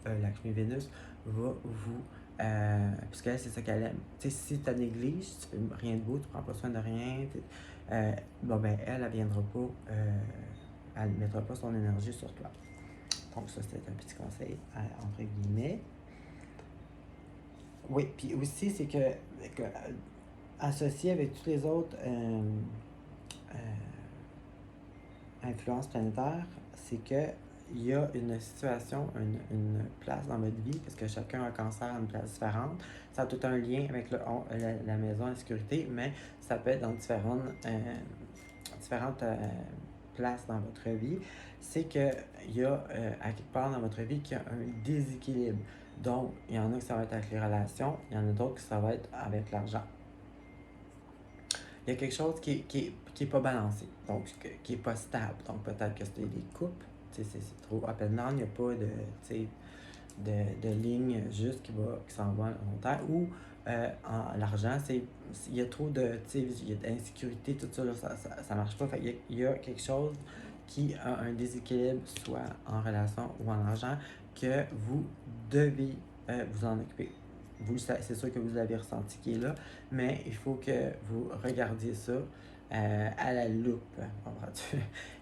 Lakshmi Vénus va vous, parce qu'elle, c'est ça qu'elle aime. Si tu négliges, tu fais rien de beau, tu prends pas soin de rien, bon ben, elle viendra pas, elle ne mettra pas son énergie sur toi. Donc ça, c'est un petit conseil, entre guillemets. Oui, puis aussi, c'est que associé avec toutes les autres influences planétaires, c'est que il y a une situation, une place dans votre vie, parce que chacun a un cancer à une place différente. Ça a tout un lien avec la maison, la sécurité, mais ça peut être dans différentes places dans votre vie. C'est qu'il y a à quelque part dans votre vie qu'il y a un déséquilibre. Donc, il y en a que ça va être avec les relations, il y en a d'autres que ça va être avec l'argent. Il y a quelque chose qui est pas balancé, donc qui est pas stable. Donc, peut-être que c'est des coupes, c'est trop up and down, il n'y a pas de ligne juste qui s'en va en long terme. Ou l'argent, il y a trop d'insécurité, tout ça, là, ça marche pas. Fait il y a quelque chose qui a un déséquilibre, soit en relation ou en argent, que vous devez vous en occuper. C'est sûr que vous l'avez ressenti qui est là, mais il faut que vous regardiez ça à la loupe,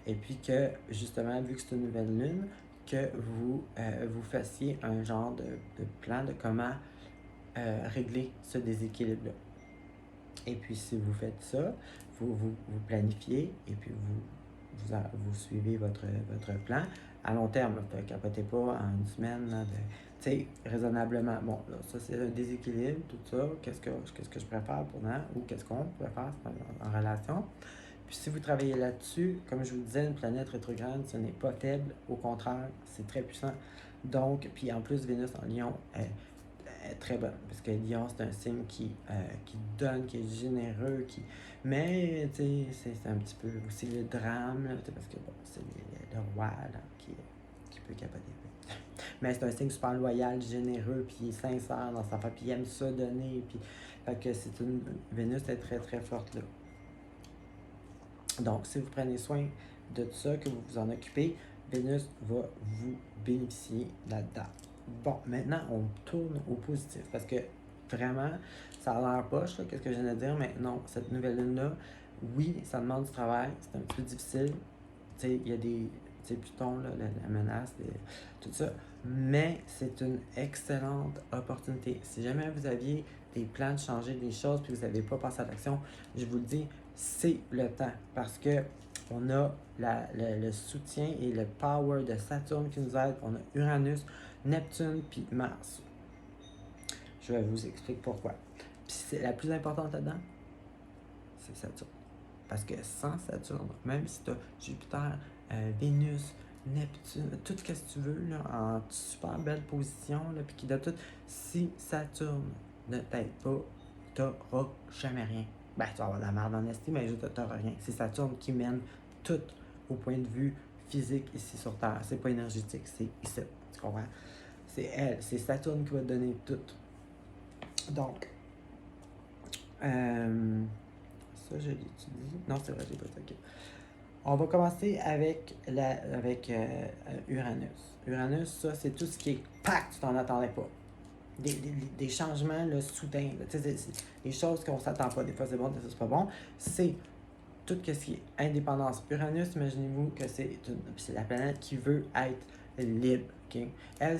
et puis que, justement, vu que c'est une nouvelle lune, que vous fassiez un genre de plan de comment régler ce déséquilibre-là. Et puis, si vous faites ça, vous planifiez et puis vous suivez votre plan à long terme. Ne capotez pas en une semaine, tu sais, raisonnablement. Bon, là, ça, c'est un déséquilibre, tout ça. Qu'est-ce que je préfère pour ou qu'est-ce qu'on pourrait faire en relation. Puis si vous travaillez là-dessus, comme je vous disais, une planète rétrograde, ce n'est pas faible, au contraire, c'est très puissant. Donc, puis en plus, Vénus en Lion est très bonne, parce que Lion, c'est un signe qui donne, qui est généreux, mais, tu sais, c'est un petit peu aussi le drame, là, parce que, bon, c'est le roi, là, qui peut capoter. Mais c'est un signe super loyal, généreux, puis sincère dans sa part, puis il aime ça donner, puis fait que c'est une Vénus est très très forte là. Donc si vous prenez soin de tout ça, que vous vous en occupez, Vénus va vous bénéficier là-dedans. Bon, maintenant on tourne au positif parce que vraiment ça a l'air poche, qu'est-ce que je viens de dire, mais non, cette nouvelle lune-là, oui, ça demande du travail, c'est un peu difficile. Tu sais, il y a des. Tu sais, Pluton, là, la menace, tout ça. Mais c'est une excellente opportunité. Si jamais vous aviez des plans de changer des choses puis vous n'avez pas passé à l'action, je vous le dis, c'est le temps. Parce que on a le soutien et le power de Saturne qui nous aide. On a Uranus, Neptune puis Mars. Je vais vous expliquer pourquoi. Puis c'est la plus importante là-dedans, c'est Saturne. Parce que sans Saturne, même si tu as Jupiter, Vénus, Neptune, tout ce que tu veux, là, en super belle position, là, puis qui donne tout, si Saturne ne t'aide pas, tu n'auras jamais rien. Ben, tu vas avoir de la merde en estime, mais tu n'auras rien. C'est Saturne qui mène tout au point de vue physique ici sur Terre. C'est pas énergétique, c'est ici. Tu comprends? C'est elle, c'est Saturne qui va te donner tout. Donc, ça, je l'étudie. Non, c'est vrai, j'ai pas ça. Okay. On va commencer avec Uranus. Uranus, ça, c'est tout ce qui est pack, tu t'en attendais pas. Des changements là, soudains. Là, des choses qu'on s'attend pas. Des fois, c'est bon, des fois, c'est pas bon. C'est tout ce qui est indépendance. Uranus, imaginez-vous que c'est la planète qui veut être libre. Okay? Elle,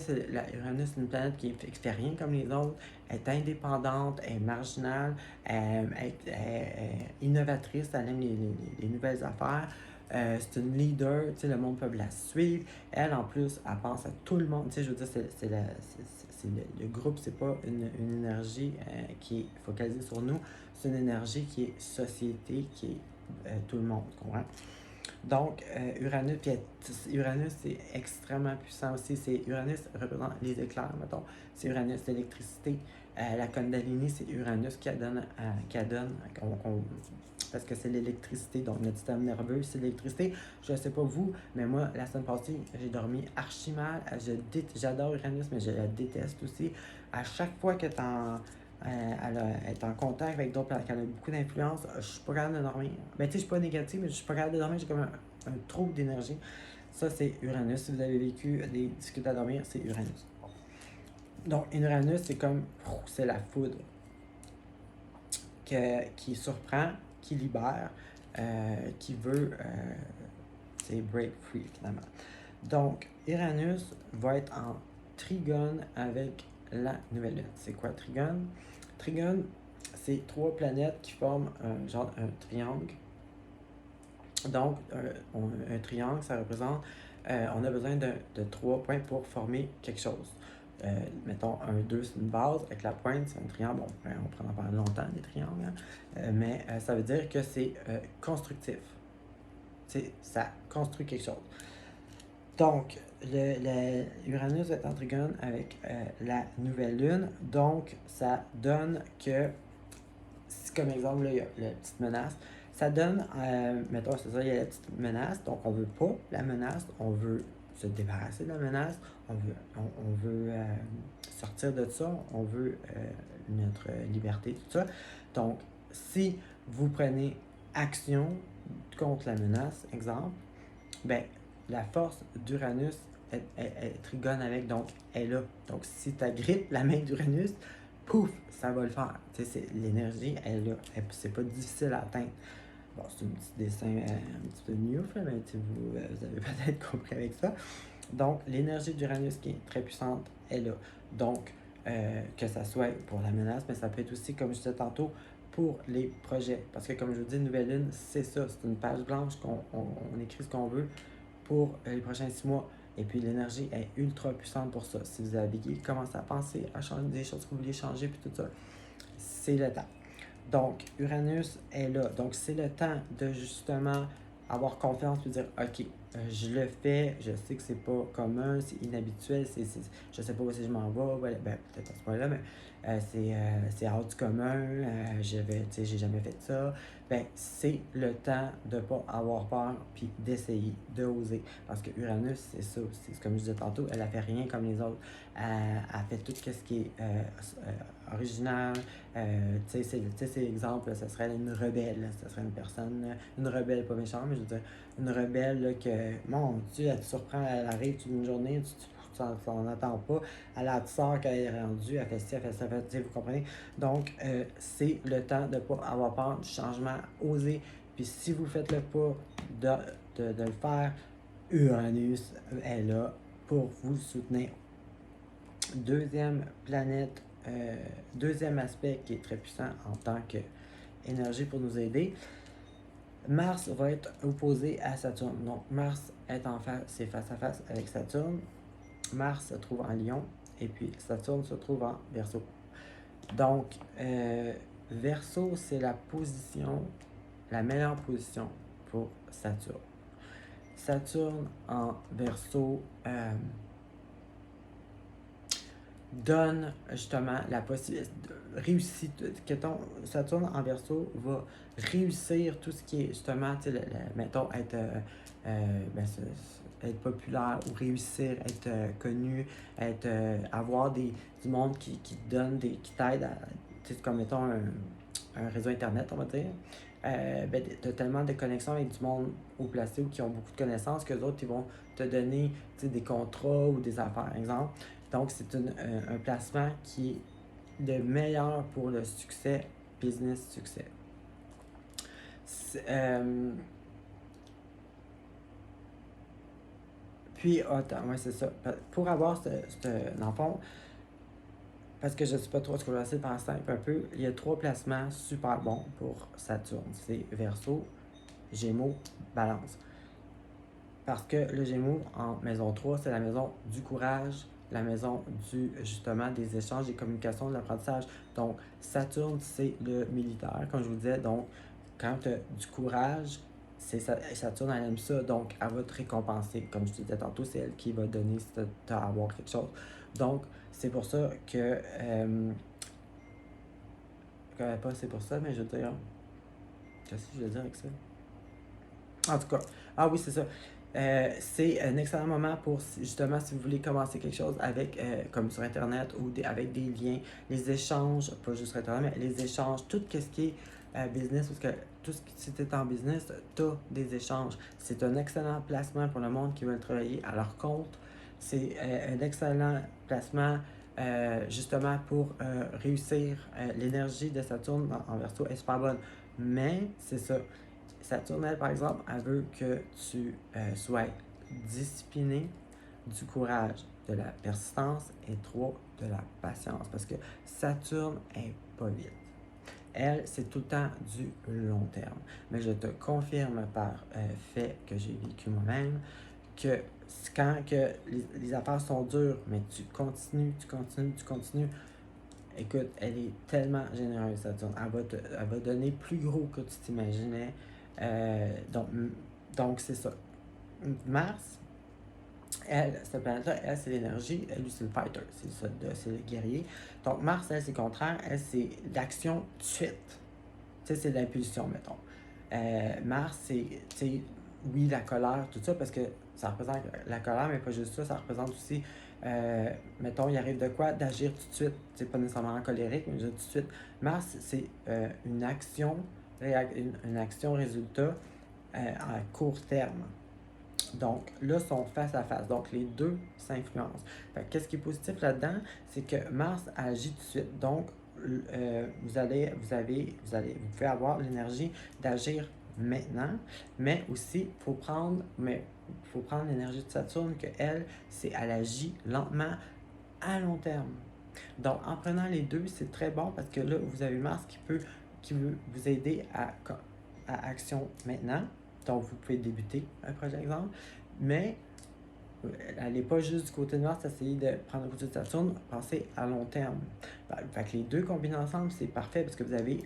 Uranus, c'est une planète qui fait rien comme les autres. Elle est indépendante, elle est marginale, elle est innovatrice, elle aime les nouvelles affaires. C'est une leader, le monde peut la suivre. Elle, en plus, elle pense à tout le monde. Je veux dire, c'est le groupe, c'est pas une énergie qui est focalisée sur nous. C'est une énergie qui est société, qui est tout le monde, tu comprends? Donc, Uranus, c'est extrêmement puissant aussi. Uranus représente les éclairs, mettons. C'est Uranus, l'électricité. La Kundalini, c'est Uranus qui donne, parce que c'est l'électricité, donc notre système nerveux, c'est l'électricité. Je ne sais pas vous, mais moi, la semaine passée, j'ai dormi archi mal. J'adore Uranus, mais je la déteste aussi. À chaque fois qu'elle est en contact avec d'autres planètes, qu'elle a beaucoup d'influence, je suis pas capable de dormir. Ben, tu sais, je suis pas négative, mais je suis pas capable de dormir, j'ai comme un trouble d'énergie. Ça, c'est Uranus. Si vous avez vécu des difficultés à dormir, c'est Uranus. Donc, Uranus, c'est comme, c'est la foudre qui surprend, qui libère, qui veut, c'est break free finalement. Donc, Uranus va être en trigone avec la nouvelle lune. C'est quoi trigone? Trigone, c'est 3 planètes qui forment un triangle. Donc, un triangle, ça représente, on a besoin de 3 points pour former quelque chose. Mettons, 1, 2, c'est une base, avec la pointe, c'est un triangle. Bon, on prend pendant longtemps des triangles, hein? Mais ça veut dire que c'est constructif. Ça construit quelque chose. Donc, Uranus est en trigone avec la nouvelle lune. Donc, ça donne que, si comme exemple, là, il y a la petite menace, ça donne, mettons, c'est ça, il y a la petite menace, donc on veut pas la menace, on veut se débarrasser de la menace, on veut sortir de ça, on veut notre liberté, tout ça. Donc, si vous prenez action contre la menace, exemple, ben, la force d'Uranus est trigone avec, donc elle est là. Donc, si tu agrippes la main d'Uranus, pouf, ça va le faire. L'énergie, elle est là. C'est pas difficile à atteindre. Bon, c'est un petit dessin un petit peu newf, mais vous avez peut-être compris avec ça. Donc, l'énergie d'Uranus qui est très puissante est là. Donc, que ça soit pour la menace, mais ça peut être aussi, comme je disais tantôt, pour les projets. Parce que, comme je vous dis, Nouvelle Lune, c'est ça. C'est une page blanche qu'on écrit ce qu'on veut pour les prochains 6 mois. Et puis, l'énergie est ultra puissante pour ça. Si vous avez commencé à penser à changer des choses que vous vouliez changer, puis tout ça, c'est le temps. Donc, Uranus est là. Donc, c'est le temps de justement avoir confiance et dire, OK, je le fais, je sais que c'est pas commun, c'est inhabituel, je sais pas où si je m'en vais, ben, peut-être à ce point-là, mais c'est hors du commun, j'ai jamais fait ça. Ben, c'est le temps de pas avoir peur puis d'essayer, d'oser. Parce que Uranus, c'est ça, c'est comme je disais tantôt, elle a fait rien comme les autres. Elle fait tout ce qui est original. Tu sais, exemple, ce serait une rebelle. Là. Ce serait une personne, une rebelle, pas méchante, mais je veux dire, une rebelle là, que, mon Dieu, elle te surprend, elle arrive toute une journée, tu t'en attends pas. Elle a sort qu'elle est rendue, elle fait ci, elle fait ça, tu sais, vous comprenez? Donc, c'est le temps de ne pas avoir peur du changement, oser. Puis si vous faites le pas de le faire, Uranus est là pour vous soutenir. Deuxième planète, deuxième aspect qui est très puissant en tant qu'énergie pour nous aider, Mars va être opposé à Saturne. Donc Mars est en face, c'est face à face avec Saturne. Mars se trouve en Lion et puis Saturne se trouve en Verseau. Donc Verseau, c'est la position, la meilleure position pour Saturne. Saturne en Verseau donne justement la possibilité de réussir, que ton Saturne en Verseau va réussir tout ce qui est justement, tu sais, mettons, être populaire ou réussir, être connu, être, avoir du monde qui te donne, qui t'aide, comme mettons un réseau internet, on va dire. Tu as tellement de connexions avec du monde haut placé ou qui ont beaucoup de connaissances que les autres ils vont te donner des contrats ou des affaires, exemple. Donc, c'est un placement qui est le meilleur pour le succès, business succès. Puis, attends, ouais, c'est ça. Pour avoir dans le fond, parce que je ne sais pas trop ce que je vais essayer de faire simple un peu, il y a 3 placements super bons pour Saturne. C'est Verseau, Gémeaux, Balance. Parce que le Gémeaux en maison 3, c'est la maison du courage, la maison justement des échanges, des communications, de l'apprentissage. Donc, Saturne, c'est le militaire, comme je vous disais. Donc, quand tu as du courage, Saturne, elle aime ça. Donc, elle va te récompenser. Comme je te disais tantôt, c'est elle qui va donner si tu as à avoir quelque chose. Donc, c'est pour ça que. Pas c'est pour ça, mais je veux dire. Qu'est-ce que je veux dire avec ça? En tout cas, ah oui, c'est ça. C'est un excellent moment pour, justement, si vous voulez commencer quelque chose avec, comme sur Internet ou avec des liens, les échanges, pas juste sur Internet, mais les échanges, tout ce qui est business, parce que tout ce qui si tu es en business, tu as des échanges. C'est un excellent placement pour le monde qui veut travailler à leur compte. C'est un excellent placement justement pour réussir. L'énergie de Saturne en Verseau est super bonne. Mais c'est ça. Saturne, elle, par exemple, elle veut que tu sois discipliné, du courage, de la persistance et 3, de la patience. Parce que Saturne est pas vite. Elle, c'est tout le temps du long terme. Mais je te confirme par fait que j'ai vécu moi-même que quand que les affaires sont dures, mais tu continues, écoute, elle est tellement généreuse, Saturne. Elle va donner plus gros que tu t'imaginais. Donc c'est ça. Mars, elle, cette planète-là, elle, c'est l'énergie. Elle, lui, c'est le fighter. C'est le guerrier. Donc Mars, elle, c'est le contraire. Elle, c'est l'action tout de suite. Tu sais, c'est l'impulsion, mettons. Mars, c'est, tu sais, oui, la colère, tout ça, parce que ça représente la colère, mais pas juste ça, ça représente aussi, mettons, il arrive de quoi? D'agir tout de suite. C'est pas nécessairement colérique, mais tout de suite. Mars, c'est une action, une action résultat à court terme. Donc là, sont face à face. Donc les deux s'influencent. Qu'est-ce qui est positif là-dedans? C'est que Mars agit tout de suite. Donc vous pouvez avoir l'énergie d'agir maintenant, mais aussi il faut prendre l'énergie de Saturne que elle, elle agit lentement à long terme. Donc en prenant les deux, c'est très bon parce que là, vous avez Mars qui veut vous aider à action maintenant. Donc vous pouvez débuter un projet exemple, mais Allez pas juste du côté de Mars, essayez de prendre le côté de Saturne, pensez à long terme. Fait que les deux combinés ensemble, c'est parfait parce que vous avez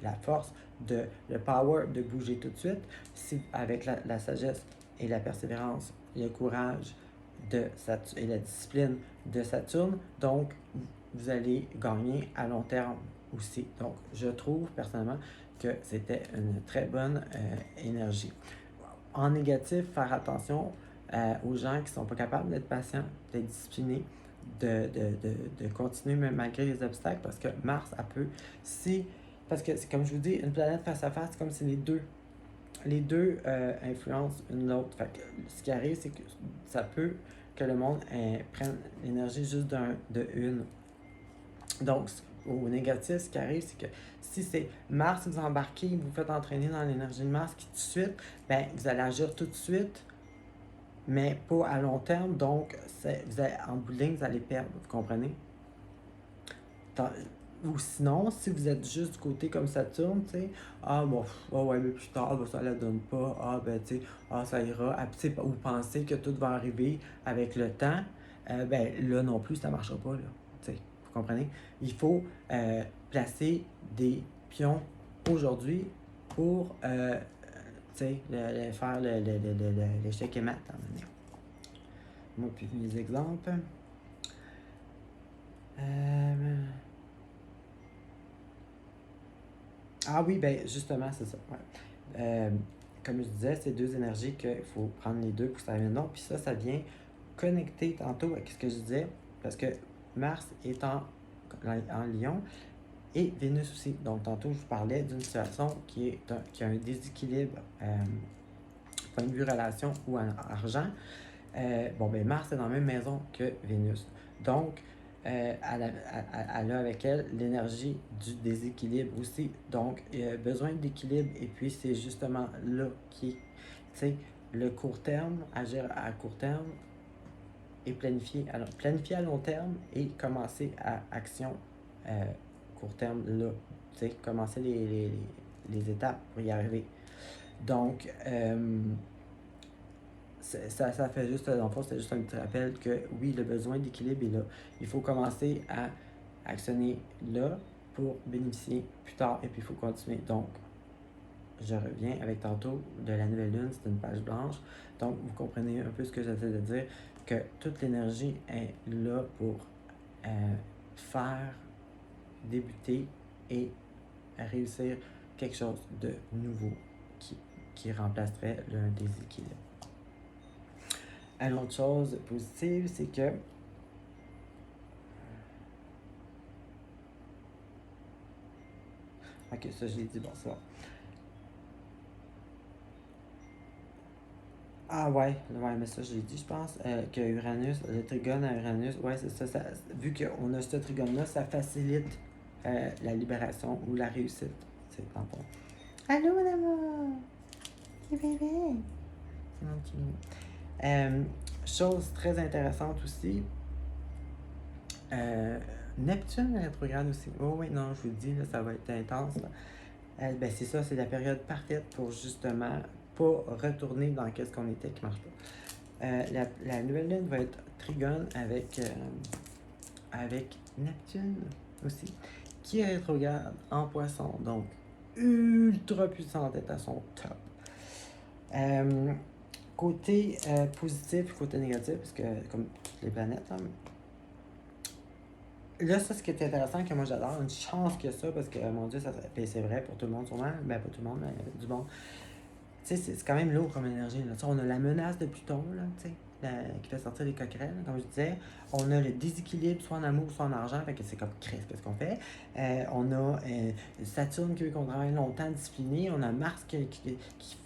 la force, le power de bouger tout de suite, avec la sagesse et la persévérance, le courage et la discipline de Saturne. Donc, vous allez gagner à long terme aussi. Donc, je trouve personnellement que c'était une très bonne énergie. En négatif, faire attention aux gens qui ne sont pas capables d'être patients, d'être disciplinés, de continuer même malgré les obstacles, parce que Mars, elle peut, parce que c'est comme je vous dis, une planète face à face, c'est comme si les deux influencent une l'autre. Fait que ce qui arrive, c'est que ça peut que le monde prenne l'énergie juste de une. Donc, au négatif, ce qui arrive, c'est que si c'est Mars, vous embarquez, vous faites entraîner dans l'énergie de Mars qui tout de suite, ben, vous allez agir tout de suite, mais pas à long terme. Donc, en bout de ligne, vous allez perdre. Vous comprenez? Ou sinon, si vous êtes juste du côté comme Saturne, tu sais, ah bon, oh ouais, mais plus tard, ben, ça ne la donne pas, ah ben tu sais, ah ça ira, ah, ou pensez que tout va arriver avec le temps, ben là non plus, ça ne marchera pas, là, tu sais, vous comprenez? Il faut placer des pions aujourd'hui pour, tu sais, faire l'échec et mat, à un moment donné. Moi, puis mes exemples. Ah oui, ben justement, c'est ça. Ouais. Comme je disais, c'est deux énergies qu'il faut prendre les deux pour que ça vienne donc. Puis ça vient connecter tantôt avec ce que je disais, parce que Mars est en Lion et Vénus aussi. Donc tantôt, je vous parlais d'une situation qui a un déséquilibre, point de vue relation ou en argent. Bon, ben Mars est dans la même maison que Vénus. Donc, elle a avec elle l'énergie du déséquilibre aussi. Donc, il y a besoin d'équilibre. Et puis, c'est justement là qui est, tu sais, le court terme, agir à court terme et planifier à long terme et commencer à action court terme là. Tu sais, commencer les étapes pour y arriver. Donc, ça fait juste, dans le fond, c'est juste un petit rappel que oui, le besoin d'équilibre est là. Il faut commencer à actionner là pour bénéficier plus tard et puis il faut continuer. Donc, je reviens avec tantôt de la nouvelle lune, c'est une page blanche. Donc, vous comprenez un peu ce que j'essaie de dire, que toute l'énergie est là pour faire débuter et réussir quelque chose de nouveau qui remplacerait un déséquilibre. Une autre chose positive, c'est que ok, ça je l'ai dit, bon, c'est bon. Ah ouais, mais ça je l'ai dit, je pense, que Uranus, le trigone à Uranus, ouais, c'est ça, vu qu'on a ce trigone-là, ça facilite la libération ou la réussite. C'est en fond. Allô, mon amour! C'est bébé! C'est mon petit. Chose très intéressante aussi, Neptune rétrograde aussi. Oh oui, non, je vous le dis, là, ça va être intense. Ben c'est ça, c'est la période parfaite pour justement pas retourner dans qu'est-ce qu'on était qui marche pas. La nouvelle lune va être trigone avec Neptune aussi, qui est rétrograde en poisson, donc ultra puissante, est à son top. Côté positif, côté négatif, parce que comme toutes les planètes, hein, là, ça, ce qui est intéressant, que moi j'adore, une chance que ça, parce que mon Dieu, c'est vrai pour tout le monde, sûrement, ben pas tout le monde, mais du monde. Tu sais, c'est quand même lourd comme énergie. Là. On a la menace de Pluton, là, tu sais, qui fait sortir les coquerelles, comme je disais. On a le déséquilibre, soit en amour, soit en argent, fait que c'est comme qu'est-ce qu'on fait. On a Saturne qui veut qu'on travaille longtemps discipliné. On a Mars qu'il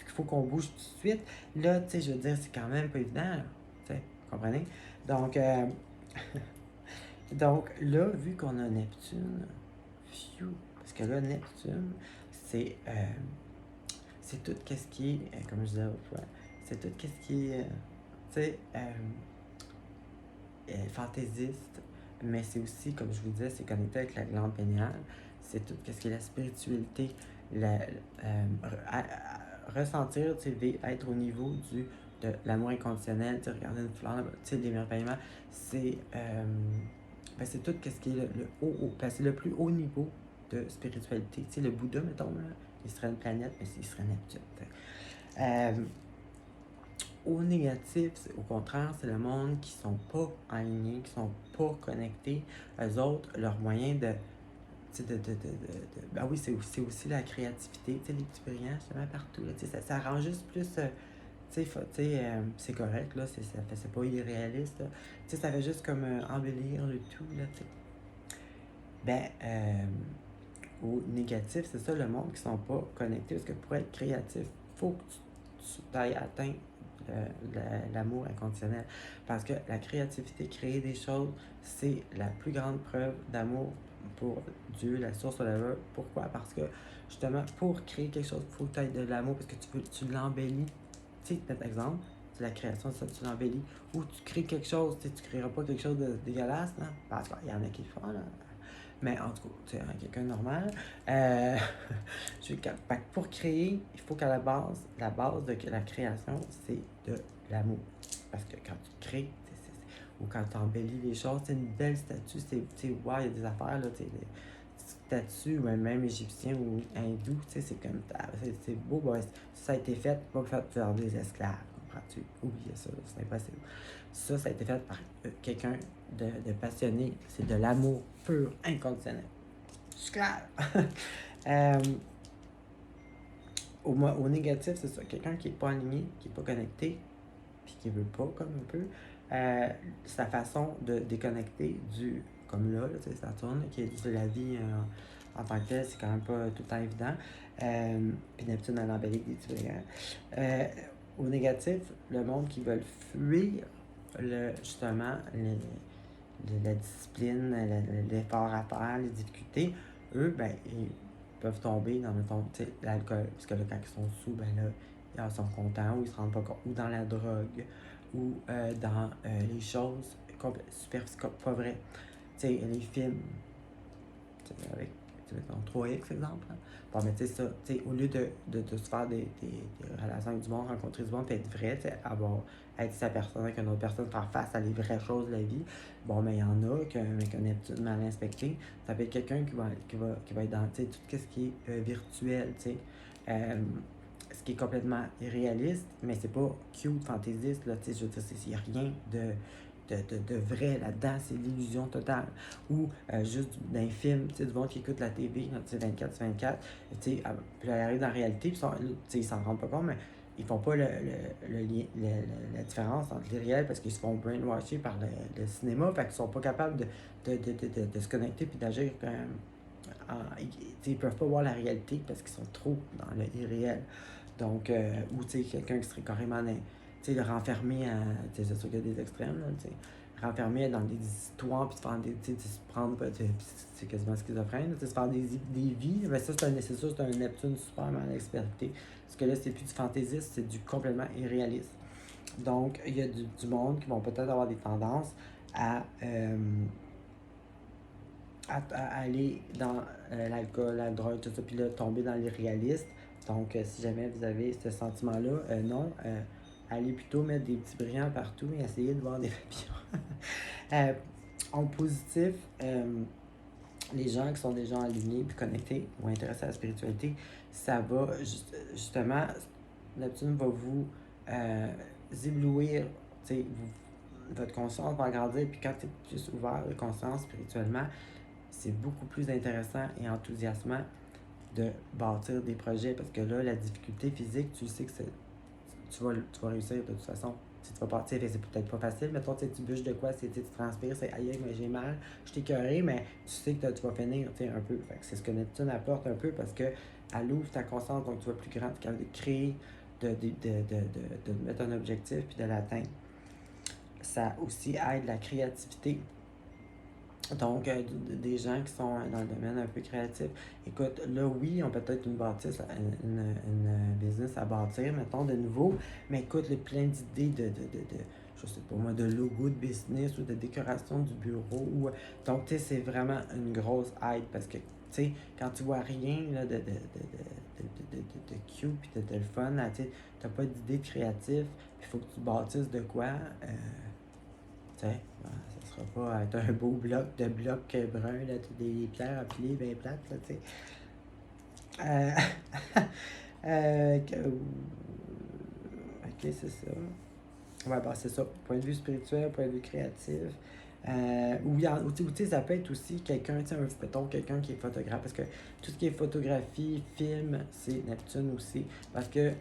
faut qu'on bouge tout de suite. Là, tu sais, je veux dire, c'est quand même pas évident, là. Tu sais, vous comprenez? Donc, donc là, vu qu'on a Neptune, parce que là, Neptune, c'est tout ce qui est, comme je disais autrefois, c'est tout ce qui est, tu sais, fantaisiste, mais c'est aussi, comme je vous disais, c'est connecté avec la glande péniale, c'est tout ce qui est la spiritualité, ressentir, tu sais, être au niveau du de l'amour inconditionnel, tu sais, regarder une fleur, tu sais, l'émerveillement, c'est c'est tout ce qui est c'est le plus haut niveau de spiritualité. Tu sais, le Bouddha, mettons, là, il serait une planète, mais il serait Neptune. Au négatif, au contraire, c'est le monde qui sont pas alignés, qui sont pas connectés. Eux autres, leur moyen de ben oui, c'est aussi la créativité, tu sais, les petits brillants, justement, partout, là, ça rend juste plus, c'est correct, là, c'est pas irréaliste, là. Ça fait juste comme embellir le tout, là, tu sais. Ben, au négatif, c'est ça, le monde qui sont pas connectés, parce que pour être créatif, faut que tu ailles atteindre l'amour inconditionnel. Parce que la créativité, créer des choses, c'est la plus grande preuve d'amour pour Dieu, la source de l'amour. Pourquoi? Parce que, justement, pour créer quelque chose, il faut que tu aies de l'amour, parce que tu l'embellis. Tu sais, par exemple, c'est la création, ça, tu l'embellis. Ou tu crées quelque chose, tu créeras pas quelque chose de dégueulasse, non? Parce qu'il y en a qui le font, là. Mais en tout cas, tu sais, quelqu'un de normal. Pour créer, il faut qu'à la base de la création, c'est de l'amour. Parce que quand tu crées, ou quand tu embellis les choses, c'est une belle statue, wow, il y a des affaires, là, des statues, même égyptien ou hindou, c'est comme, c'est beau, ben, ça a été fait, pas fait par des esclaves, comprends-tu? Oubliez ça, c'est impossible. Ça a été fait par quelqu'un de passionné, c'est de l'amour pur, inconditionnel. C'est clair. Au négatif, c'est ça. Quelqu'un qui n'est pas aligné, qui n'est pas connecté, puis qui veut pas, comme un peu, sa façon de déconnecter comme là, tu sais, Saturne, qui est de la vie en tant que telle, c'est quand même pas tout le temps évident. Puis Neptune a l'embellie des petits brillants. Au négatif, le monde qui veut fuir, justement, la discipline, l'effort à faire, les difficultés, eux, ben, ils peuvent tomber dans, mettons, l'alcool. Parce que là, quand ils sont sous, ben là, ils sont contents, ou ils se rendent pas compte, ou dans la drogue, ou dans les choses super pas vraies. Tu sais, les films, avec, mettons, 3X, exemple. Hein. Bon, mais tu sais, ça, tu sais, au lieu de se faire des relations avec du monde, rencontrer du monde, puis être vrai, tu sais, être sa personne avec une autre personne, faire face à les vraies choses de la vie. Bon, mais il y en a qu'un Neptune mal inspecté, ça peut être quelqu'un qui va être dans, tu sais, tout ce qui est virtuel, tu sais. Ce qui est complètement irréaliste, mais c'est pas cute, fantaisiste, là, tu sais, je veux dire, il n'y a rien de vrai là-dedans, c'est l'illusion totale. Ou juste d'un film, tu sais, du monde qui écoute la TV, tu sais, 24/24, tu sais, puis là, ils arrivent dans la réalité, puis ils s'en rendent pas compte, mais ils font pas la différence entre l'irréel parce qu'ils se font brainwasher par le cinéma, fait qu'ils sont pas capables de se connecter puis d'agir quand même. Ils peuvent pas voir la réalité parce qu'ils sont trop dans le irréel. Donc, ou tu sais, quelqu'un qui serait carrément tu sais, le renfermer à. Tu sais, c'est sûr qu'il y a des extrêmes, là, tu sais. Renfermer dans des histoires, puis se prendre des. Tu sais, se prendre. C'est quasiment schizophrène, tu sais, se faire des vies. Ben, ça, c'est sûr, c'est un Neptune super mal expérimenté. Parce que là, c'est plus du fantaisiste, c'est du complètement irréaliste. Donc, il y a du monde qui vont peut-être avoir des tendances à aller dans l'alcool, la drogue, tout ça, puis là, tomber dans l'irréaliste. Donc, si jamais vous avez ce sentiment-là, non, allez plutôt mettre des petits brillants partout et essayer de voir des papillons. En positif, les gens qui sont des gens alignés puis connectés ou intéressés à la spiritualité, ça va justement, Neptune va vous éblouir, votre conscience va grandir, puis quand tu es plus ouvert de conscience spirituellement, c'est beaucoup plus intéressant et enthousiasmant de bâtir des projets parce que là, la difficulté physique, tu sais que tu vas réussir de toute façon. Si tu vas partir, c'est peut-être pas facile, mais toi, tu bûches de quoi, tu transpires, c'est aïe, mais j'ai mal, je t'ai écœuré, mais tu sais que tu vas finir un peu. Fait que c'est ce que Neptune apporte un peu parce qu'elle ouvre ta conscience, donc tu vas plus grand, tu es capable de créer, de mettre un objectif puis de l'atteindre. Ça aussi aide la créativité. Donc, des gens qui sont dans le domaine un peu créatif. Écoute, là, oui, ils ont peut-être une bâtisse, une business à bâtir, mettons, de nouveau. Mais écoute, il y a plein d'idées je sais pas moi, de logo de business ou de décoration du bureau. Donc, tu sais, c'est vraiment une grosse aide parce que, tu sais, quand tu vois rien là, de de cute, puis de le fun. Tu n'as pas d'idée de créatif, puis il faut que tu bâtisses de quoi. Tu sais, ça sera pas être un beau bloc brun, là, des pierres appelées bien plates, là, tu sais. Ok, c'est ça. Ouais, bah, c'est ça. Point de vue spirituel, point de vue créatif. Ou tu sais, ça peut être aussi quelqu'un, tu sais, mettons, quelqu'un qui est photographe, parce que tout ce qui est photographie, film, c'est Neptune aussi. Parce que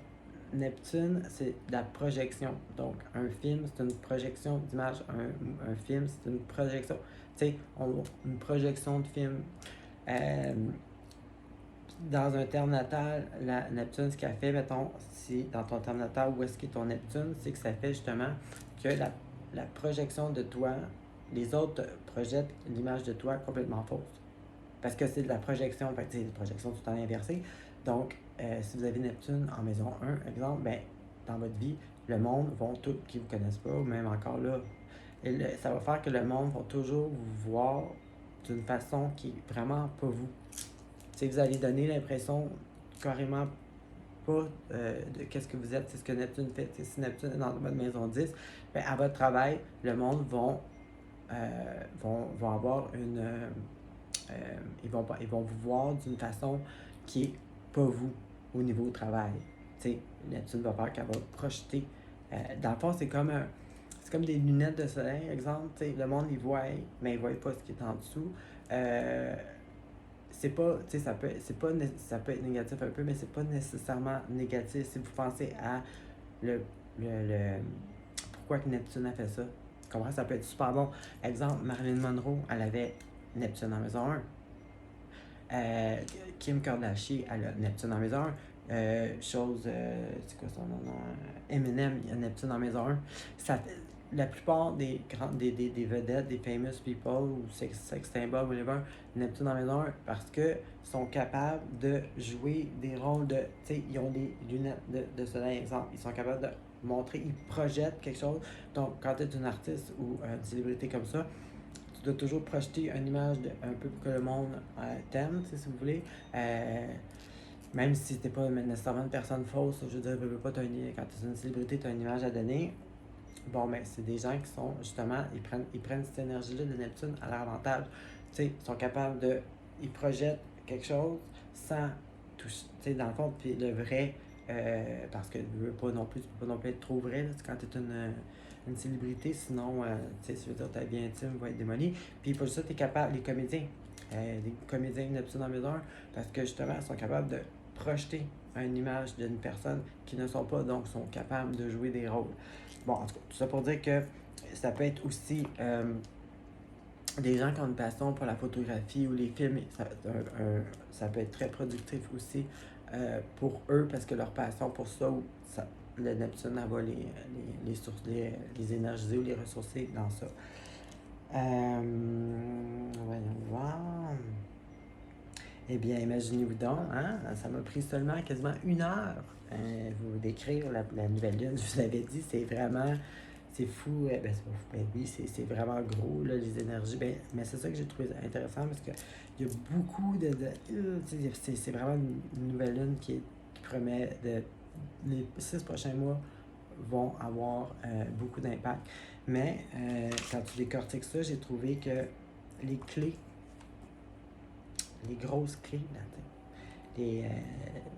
Neptune, c'est de la projection. Donc, un film, c'est une projection d'image. Un film, c'est une projection. Tu sais, une projection de film. Euh, dans un terme natal, la Neptune, ce qu'elle fait, mettons, si dans ton terme natal, où est-ce qu'est ton Neptune, c'est que ça fait justement que la projection de toi, les autres projettent l'image de toi complètement fausse. Parce que c'est de la projection, fait que c'est une projection tout le temps inversée. Donc, si vous avez Neptune en maison 1, exemple, ben, dans votre vie, le monde vont tous qui ne vous connaissent pas, ou même encore là, ça va faire que le monde va toujours vous voir d'une façon qui est vraiment pas vous. T'sais, vous allez donner l'impression carrément pas de qu'est-ce que vous êtes, c'est ce que Neptune fait. T'sais, si Neptune est dans votre maison 10, ben, à votre travail, le monde vont avoir une. Ils vont vous voir d'une façon qui est pas vous au niveau du travail. T'sais, Neptune va faire qu'elle va projeter. Dans le fond, c'est comme des lunettes de soleil, exemple. T'sais, le monde, il voit, mais il voit pas ce qui est en dessous. C'est pas, tu sais, ça peut être négatif un peu, mais c'est pas nécessairement négatif si vous pensez à pourquoi que Neptune a fait ça. Tu comprends? Ça peut être super bon. Exemple, Marilyn Monroe, elle avait Neptune en maison 1. Kim Kardashian, elle a Neptune en maison 1. C'est quoi son nom? Eminem, il a Neptune en maison 1. La plupart des vedettes, des famous people ou sex symboles, whatever, Neptune en maison 1 parce que sont capables de jouer des rôles de. Tu sais, ils ont des lunettes de soleil, exemple. Ils sont capables de montrer, ils projettent quelque chose. Donc, quand tu es une artiste ou une célébrité comme ça, tu dois toujours projeter une image un peu pour que le monde t'aime, si vous voulez. Même si t'es pas nécessairement une personne fausse, je veux dire, quand tu es une célébrité, tu as une image à donner. Bon, ben, c'est des gens qui sont justement, ils prennent cette énergie-là de Neptune à leur avantage. Tu sais, ils sont capables de. Ils projettent quelque chose sans toucher. Tu sais, dans le fond, puis le vrai, parce que tu peux pas non plus être trop vrai là, quand tu es une célébrité, sinon, tu sais, je veux dire, ta vie intime va être démolie. Puis pour ça, tu es capable, les comédiens Neptune en maison 1, parce que justement, ils sont capables de projeter une image d'une personne qui ne sont pas, donc sont capables de jouer des rôles. Bon, en tout cas, tout ça pour dire que ça peut être aussi des gens qui ont une passion pour la photographie ou les films. Ça peut être très productif aussi pour eux parce que leur passion pour ça, le Neptune va les énergiser ou les ressourcer dans ça. Voyons voir. Eh bien, imaginez-vous donc, hein, ça m'a pris seulement quasiment 1 heure vous décrire la nouvelle lune. Je vous l'avais dit, c'est vraiment, c'est fou. Ben, c'est pas fou, ben oui, c'est vraiment gros, là, les énergies. Ben, mais c'est ça que j'ai trouvé intéressant parce qu'il y a beaucoup c'est vraiment une nouvelle lune qui promet les 6 prochains mois vont avoir beaucoup d'impact. Mais quand tu décortiques ça, j'ai trouvé que les clés, les grosses clés, là,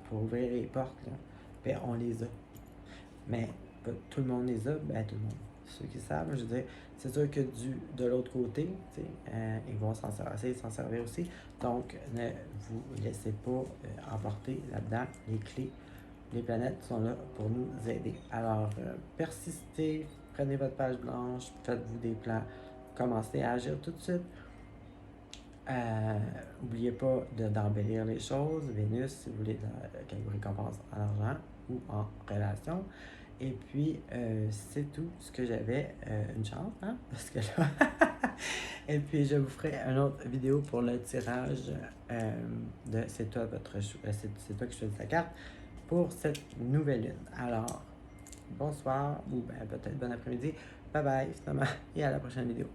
pour ouvrir les portes, là, ben, on les a. Mais pas tout le monde les a, ben tout le monde. Ceux qui savent, je veux dire, c'est sûr que de l'autre côté, ils vont essayer de s'en servir aussi. Donc, ne vous laissez pas emporter là-dedans. Les clés, les planètes sont là pour nous aider. Alors, persistez, prenez votre page blanche, faites-vous des plans, commencez à agir tout de suite. N'oubliez pas d'embellir les choses. Vénus, si vous voulez qu'elle vous récompense en argent ou en relation. Et puis, c'est tout ce que j'avais. Une chance, hein? Parce que là. Et puis, je vous ferai une autre vidéo pour le tirage de c'est toi c'est toi qui choisis ta carte pour cette nouvelle lune. Alors, bonsoir ou peut-être bon après-midi. Bye bye, finalement, et à la prochaine vidéo.